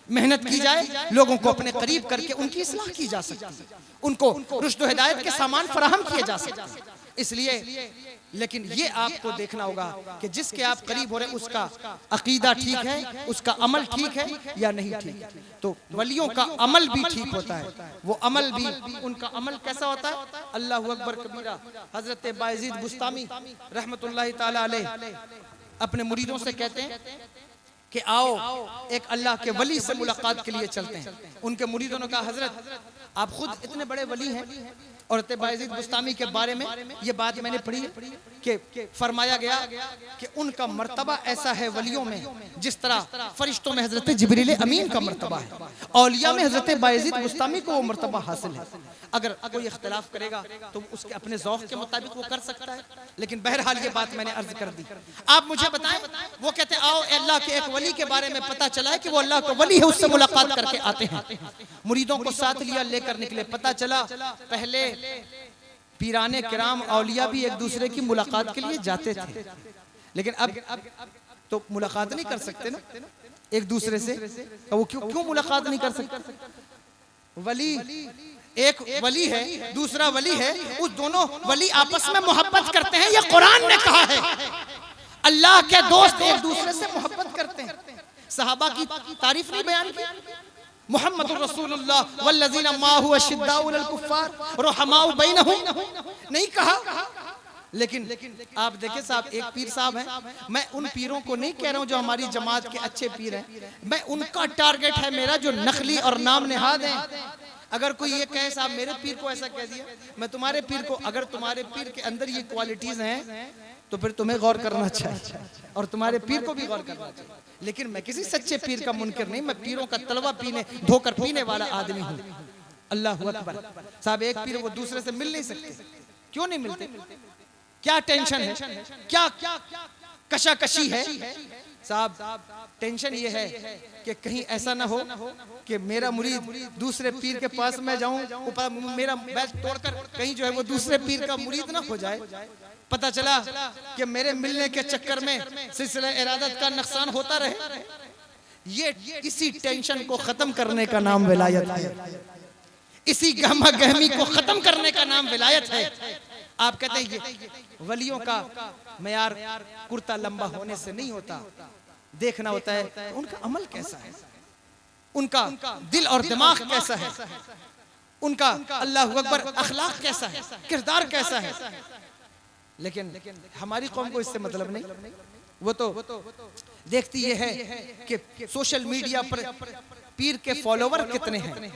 मेहनत की जाए, लोगों को अपने करीब करके उनकी इस्लाह की जा सकती है, उनको रुश्द व हिदायत के सामान फराहम किए जा सकते हैं। इसलिए लेकिन ये आपको देखना होगा कि जिसके आप करीब हो रहे उसका अकीदा ठीक है, उसका अमल ठीक है या नहीं ठीक है। तो वलियों का अमल भी ठीक होता है, वो अमल भी, उनका अमल कैसा होता है? अल्लाहु अकबर कबीरा। हजरत बायजीद बुस्तामी रहमतुल्लाहि ताला अलैह अपने मुरीदों से कहते हैं कि आओ एक अल्लाह के वली से मुलाकात के लिए चलते हैं। उनके मुरीदों ने कहा हजरत आप खुद इतने बड़े वली हैं, औरत बायजीद बुस्तामी के बारे में ये बात मैंने पढ़ी है कि फरमाया गया कि उनका मर्तबा ऐसा है वलियों में जिस तरह फरिश्तों में हजरत जिब्रील अमीन का मर्तबा है, औलिया में हजरत बायजीद बुस्तामी को वो मर्तबा हासिल है। अगर कोई इख्तिलाफ करेगा तो उसके अपने ज़ौक़ के मुताबिक वो कर सकता है, लेकिन बहरहाल ये बात मैंने अर्ज कर दी। आप मुझे बताएं, वो कहते हैं आओ अल्लाह के एक वली के बारे में पता चला है कि वो अल्लाह का वली है, उससे मुलाकात करके आते हैं। मुरीदों को साथ लिया, लेकर निकले, पता चला पहले पीराने किराम औलिया भी एक दूसरे की मुलाकात के लिए जाते थे, लेकिन अब तो मुलाकात नहीं कर सकते ना एक दूसरे से। वो क्यों मुलाकात नहीं कर सकते? वली एक वली है, दूसरा वली है, उस दोनों वली आपस में मोहब्बत करते हैं, ये कुरान ने कहा है। अल्लाह के दोस्त एक दूसरे से मोहब्बत करते हैं। सहाबा की तारीफ नहीं बयान की, मुहम्मदुर रसूलुल्लाह वल्लज़ीना माहु अशिद्दाउ अलल कुफ्फार रुहमाउ बैनहुम नहीं कहा। लेकिन आप देखें साहब, एक पीर साहब हैं, मैं उन पीरों को नहीं कह रहा हूं जो हमारी जमात के अच्छे पीर हैं, मैं उनका टारगेट है मेरा जो नखली और नाम नेहाद हैं। अगर कोई ये कहे साहब मेरे पीर को ऐसा कह दिया, मैं तुम्हारे पीर को, अगर तुम्हारे पीर के अंदर ये क्वालिटीज हैं तो फिर तुम्हें गौर करना चाहिए और तुम्हारे पीर को भी गौर करना चाहिए। लेकिन मैं किसी सच्चे पीर का मुनकर नहीं, मैं पीरों का तलवा पीने धोकर पीने वाला आदमी हूँ। अल्लाह अकबर साहब, एक पीर वो दूसरे से मिल नहीं सकते। क्यों नहीं मिलते? क्या टेंशन है, क्या कशाकशी है साहब? टेंशन ये है कि कहीं ऐसा ना हो कि मेरा मुरीद दूसरे पीर के पास मैं जाऊं, मेरा बैल तोड़कर कहीं जो है वो दूसरे पीर का मुरीद ना हो जाए। पता चला कि मेरे मिलने के चक्कर में सिलसिला इरादत का नुकसान होता रहे। ये इसी टेंशन को खत्म करने का नाम विलायत है, इसी गहमा गहमी को खत्म करने का नाम विलायत है। आप कहते हैं ये वलियों का मयार कुर्ता लंबा होने से नहीं होता, देखना होता है उनका अमल कैसा है, उनका दिल और दिमाग कैसा है, उनका अल्लाह अकबर अखलाक कैसा है, किरदार कैसा है। लेकिन हमारी कौम को इससे मतलब नहीं, वो तो देखती ये है कि सोशल मीडिया पर पीर के फॉलोवर कितने हैं।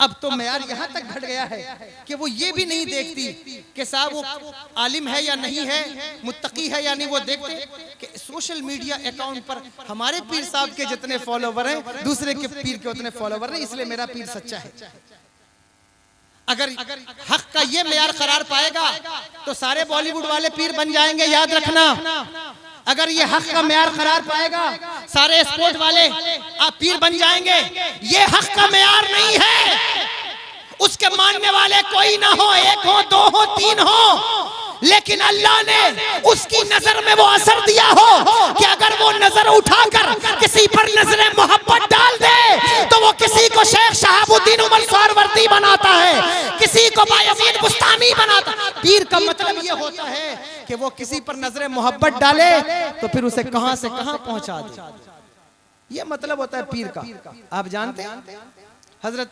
अब तो मयार यहाँ तक घट गया है कि वो ये भी नहीं देखती कि साहब वो आलिम है या नहीं है, मुत्तकी है या नहीं। वो देखते कि सोशल मीडिया अकाउंट पर हमारे पीर साहब के जितने फॉलोवर हैं दूसरे के पीर के उतने फॉलोवर नहीं, इसलिए मेरा पीर सच्चा है। अगर हक का ये मयार करार पाएगा तो सारे बॉलीवुड वाले पीर बन जाएंगे, याद रखना। अगर ये हक का मयार करार पाएगा सारे स्पोर्ट वाले आप पीर बन जाएंगे। ये हक का मयार नहीं है, उसके मानने वाले कोई ना हो, एक हो, दो हो, तीन हो, लेकिन अल्लाह ने उसकी नजर में वो असर दिया हो कि अगर वो नजर उठाकर किसी पर नजर मोहब्बत डाल दे तो वो किसी को शेख शहाबुद्दीन उमर सहरवर्दी बनाता है, किसी को बायजीद बुस्तामी बनाता है। पीर का मतलब ये होता है कि वो किसी पर नजर मोहब्बत डाले तो फिर उसे कहां से कहां पहुंचा दे। ये मतलब होता है पीर का। आप जानते हैं हजरत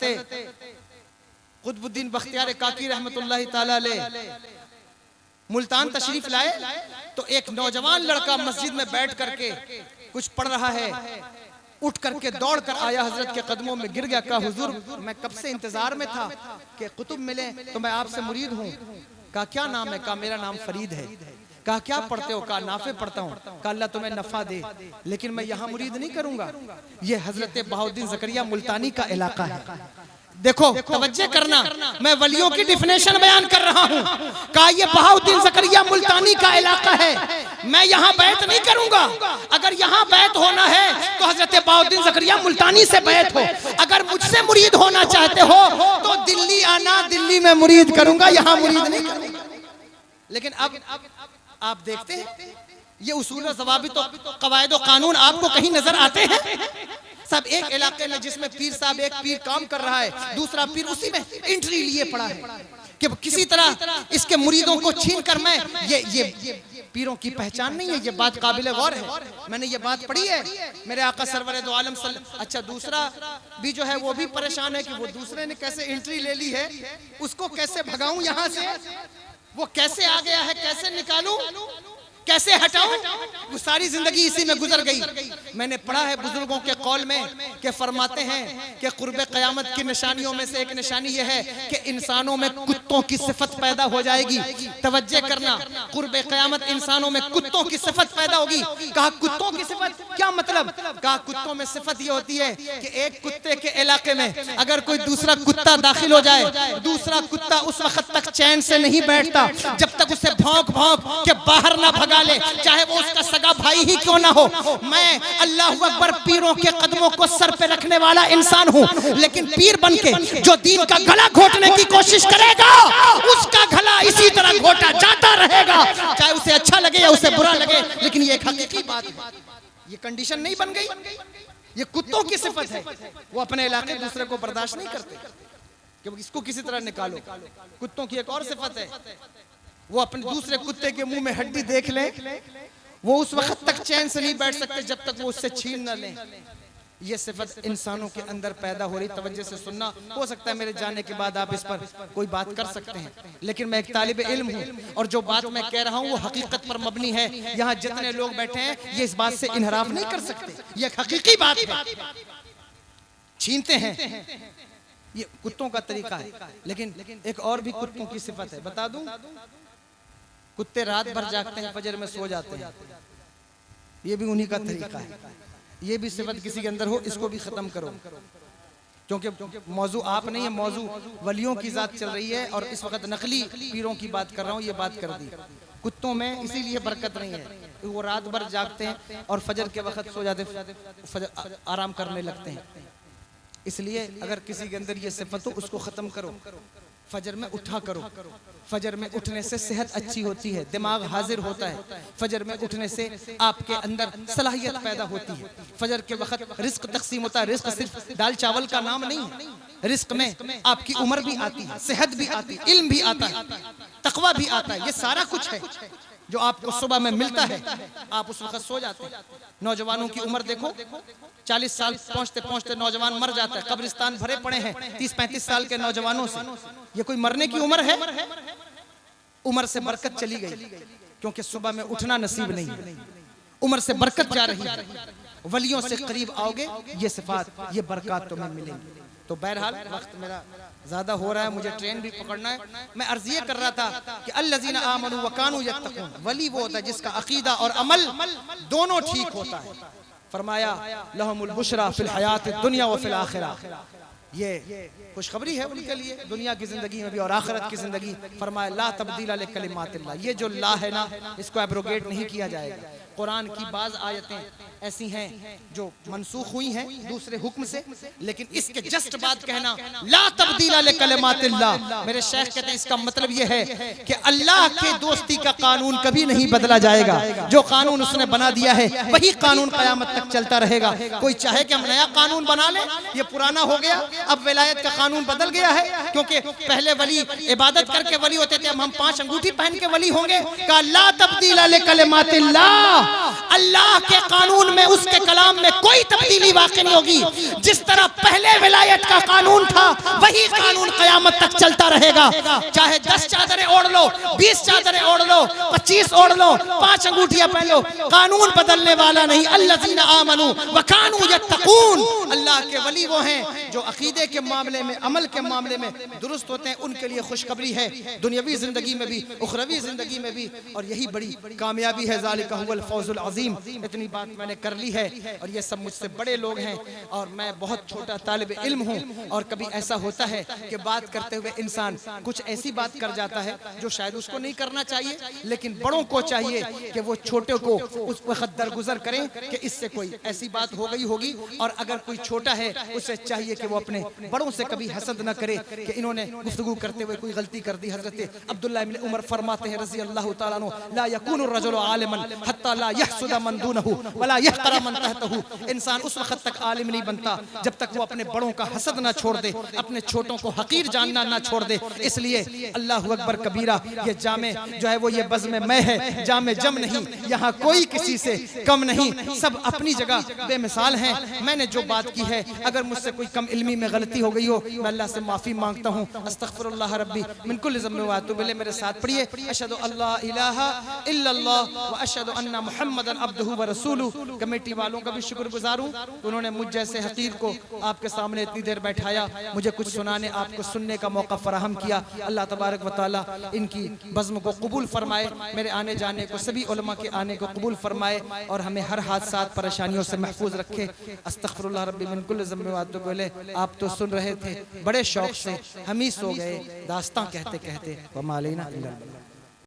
कुतुबुद्दीन बख्तियार काकी रहमतुल्लाह ताला अलैह मुल्तान तशरीफ लाए तो एक नौजवान लड़का मस्जिद में बैठ करके कुछ पढ़ रहा है, उठ करके दौड़ कर आया, हजरत के कदमों में गिर गया। कहा हुजूर मैं कब से इंतजार में था कि कुतुब मिले तो मैं आपसे मुरीद हूँ। कहा क्या नाम है? कहा मेरा नाम फरीद है। कहा क्या पढ़ते हो? कहा नाफे पढ़ता हूँ। कहा अल्लाह तुम्हें नफा दे, लेकिन मैं यहाँ मुरीद नहीं करूंगा। ये हजरत बहाउद्दीन ज़करिया मुल्तानी का इलाका है। देखो तवज्जो करना, मैं वलियों की डिफिनेशन बयान कर रहा हूँ। कहा ये बहाउद्दीन ज़करिया मुल्तानी का इलाका है, मैं यहाँ बैत नहीं करूंगा। अगर यहाँ बैत होना है तो हजरत बहाउद्दीन ज़करिया मुल्तानी से बैत हो। अगर मुझसे मुरीद होना चाहते हो तो दिल्ली आना, दिल्ली में मुरीद करूंगा, यहाँ मुरीद नहीं करूंगा। लेकिन अब आप देखते हैं ये उसूल ज़वाबित तो कवायद व कानून आपको कहीं नजर आते हैं? सब एक इलाके में जिसमें पीर साहब एक पीर काम कर रहा है, दूसरा पीर उसी में एंट्री लिए पड़ा है कि किसी तरह इसके मुरीदों को छीन कर मैं ये पीरों की पहचान नहीं है। ये बात काबिल गौर है, मैंने ये बात पढ़ी है मेरे आका सरवर दो आलम अच्छा दूसरा भी जो है वो भी परेशान है कि वो दूसरे ने कैसे एंट्री ले ली है, उसको कैसे भगाऊं यहाँ से, वो कैसे आ गया है, कैसे निकालूं कैसे हटाऊं? वो सारी जिंदगी इसी में गुजर गई। मैंने पढ़ा है बुजुर्गों के कौल में कि फरमाते हैं कि कुर्बे क़यामत की निशानियों में से एक निशानी यह है कि इंसानों में कुत्तों की सिफत पैदा हो जाएगी। तवज्जो करना, कुर्बे क़यामत इंसानों में कुत्तों की सिफत पैदा होगी। कहा कुत्तों की सिफत, क्या मतलब? कहा कुत्तों में सिफत ये होती है कि एक कुत्ते के इलाके में अगर कोई दूसरा कुत्ता दाखिल हो जाए, दूसरा कुत्ता उस वक्त तक चैन से नहीं बैठता जब तक उसे भौंक भौंक के बाहर ना भगा ले, चाहे वो उसका सगा भाई ही क्यों ना हो। मैं अल्लाहु अकबर पीरों के कदमों को सर पे रखने वाला इंसान हूँ, लेकिन पीर बन के जो दीन का गला घोटने की कोशिश करेगा उसका गला इसी तरह घोटा जाता रहेगा, चाहे उसे अच्छा लगे या उसे बुरा लगे। लेकिन ये एक हकीकी बात है, ये कंडीशन नहीं बन गई, ये कुत्तों की सिफत है। वो अपने इलाके दूसरे को बर्दाश्त नहीं करते कि इसको किसी तरह निकालो। कुत्तों की एक और सिफत है, वो अपने दूसरे कुत्ते के मुंह में हड्डी देख ले, वो उस वक्त तक चैन से नहीं बैठ सकते जब तक वो उससे छीन न लें। ये सिफत इंसानों के अंदर पैदा हो रही। तवज्जो से सुनना, हो सकता है मेरे जाने के बाद आप इस पर कोई बात कर सकते हैं, लेकिन मैं एक तालिब इल्म हूँ और जो बात मैं कह रहा हूँ वो हकीकत पर मबनी है। यहाँ जितने लोग बैठे हैं ये इस बात से इनहराफ नहीं कर सकते, ये एक हकीकी बात है। छीनते हैं, ये कुत्तों का तरीका है। लेकिन एक और भी कुत्तों की सिफत है, बता दूं। कुत्ते रात भर जागते हैं, फजर में सो जाते हैं, ये भी उन्हीं का तरीका है। ये भी सिफत किसी के अंदर हो, इसको भी खत्म करो, क्योंकि मौजू आप नहीं है, मौजू वलियों की जात चल रही है और इस वक्त नकली पीरों की बात कर रहा हूँ। ये बात कर दी। कुत्तों में इसीलिए बरकत नहीं है, वो रात भर जागते हैं और फजर के वक्त सो जाते, फजर आराम करने लगते हैं। इसलिए अगर किसी के अंदर ये सिफत हो उसको खत्म करो, फजर में उठा करो। फजर में उठने से सेहत अच्छी होती है, दिमाग हाजिर होता है। फजर में उठने से आपके अंदर सलाहियत पैदा होती है। फजर के वक्त रिस्क तकसीम होता है। रिस्क सिर्फ दाल चावल का नाम नहीं है, रिस्क में आपकी उम्र भी आती है, सेहत भी आती है, इल्म भी आता है, तकवा भी आता है। ये सारा कुछ है जो आपको सुबह में मिलता है। आप उस वक्त सो जाते हैं। नौजवानों की उम्र देखो, 40 साल पहुंचते पहुंचते नौजवान मर जाता है। कब्रिस्तान भरे पड़े हैं 30-35 साल के नौजवानों से। ये कोई मरने की उम्र है? उम्र से बरकत चली गई, क्योंकि सुबह में उठना नसीब नहीं है। उम्र से बरकत जा रही है। वलियों से करीब आओगे, ये सिफात, ये बरकत तुम्हें मिलेंगी। तो बहरहाल वक्त मेरा ज्यादा हो रहा है, मुझे ट्रेन भी पकड़ना है। मैं अर्ज ये कर रहा था कि अल्लज़ीना आमनू व कानू यत्तकून, वली वो होता है जिसका अकीदा और अमल दोनों ठीक होता है। फरमाया लहुमुल बुशरा फिल हयात दुनिया व फिल आखिरा, ये खुशखबरी है उनके लिए दुनिया की जिंदगी में भी और आखिरत की जिंदगी। फरमाया ला तब्दीला लिकलिमातिल्लाह, ये जो ला है ना, इसको एब्रोगेट नहीं किया जाएगा। कुरान की बाज आयतें ऐसी हैं जो मनसूख हुई हैं दूसरे हुक्म से, लेकिन इसके जस्ट बाद कहना ला तब्दीला लिकलिमातिल्लाह, मेरे शेख कहते हैं इसका मतलब यह है कि अल्लाह के दोस्ती का कानून कभी नहीं बदला जाएगा। जो कानून उसने बना दिया है वही कानून कयामत तक चलता रहेगा। कोई चाहे कि हम नया कानून बना लें, ये पुराना हो गया, अब विलायत का कानून बदल गया है, क्योंकि पहले वली इबादत करके वली होते थे, अब हम 5 अंगूठी पहन के वली होंगे। का ला तब्दीला लिकलिमातिल्लाह, अल्लाह के कानून में, उसके कलाम में कोई तब्दीली वाक़ई नहीं होगी। जिस तरह पहले विलायत का कानून था वही कानून कयामत तक चलता रहेगा। चाहे 10 चादरें ओढ़ लो, 20 चादरें ओढ़ लो, 25 ओढ़ लो, 5 अंगूठियां पहन लो, कानून बदलने वाला नहीं। अल्लज़ीना आमनू व कानू यत्तकून, अल्लाह के वली वो हैं जो अकीदे के मामले में, अमल के मामले में दुरुस्त होते हैं। उनके लिए खुशखबरी है दुनियावी जिंदगी में भी, उखरवी जिंदगी में भी, और यही बड़ी कामयाबी है। ज़ालिका हुवल फौजुल अज़ीम। इतनी बात मैंने कर ली है और ये सब मुझसे बड़े लोग हैं और मैं बहुत छोटा तालिब इल्म हूँ। और कभी ऐसा होता है कि बात करते हुए इंसान कुछ ऐसी बात कर जाता है जो शायद उसको नहीं करना चाहिए, लेकिन बड़ों को चाहिए कि वो छोटे को उस वक्त दरगुजर करें कि इससे कोई ऐसी बात हो गई होगी। और अगर कोई छोटा है उसे चाहिए कि वो अपने बड़ों से कभी हसद न करे कि इन्होंने गुफ्तगू करते हुए कोई गलती कर दी। हजरत अब्दुल्लाह इब्न उमर फरमाते हैं रज़ी अल्लाह तआला अन्हु, ला यकूनु रजुलु आलिमन हत्ता ला यहसुद मन दूनहु वला यहतरा मन तहतहु, इंसान उस वक्त तक आलिम नहीं बनता जब तक वो अपने बड़ों का हसद ना छोड़ दे, अपने छोटों को हकीर जानना ना छोड़ दे। इसलिए अल्लाहु अकबर कबीरा, ये जामे जो है वो ये बज़्म मैं है, जामे जम नहीं, यहाँ कोई किसी से कम नहीं, सब अपनी जगह बेमिसाल हैं। मैंने जो बात की है, अगर मुझसे कोई कम इल्मी में गलती हो गई हो, मैं अल्लाह से माफ़ी मांगता हूँ। अस्तगफिरुल्लाह रब्बी मिन कुल्लि ज़ंबिन व अतूबु इलैह। मेरे साथ पढ़िए, अशहदु अल्ला इलाहा इल्लल्लाह व अशहदु अन्ना मुहम्मदन अब्दुहु व रसूलुहु। कमेटी वालों का भी शुक्रगुजार हूँ, उन्होंने मुझ जैसे हकीर को आपके सामने इतनी देर बैठाया, मुझे कुछ सुनाने, आपको सुनने का मौका फराहम किया। अल्लाह तबारक व तआला इनकी बज़्म को कबूल फरमाए, मेरे आने जाने को, सभी उलमा के आने को कबूल फरमाए और हमें हर हादसात परेशानियों से महफूज रखे। अस्तगफिरुल्लाह रब्बी मिन कुल्लि ज़ंबिन व अतूबु इलैह। आप तो सुन रहे थे बड़े शौक से, हम ही सो गए दास्तां कहते कहते। व मा अलैना इल्लल बलाग।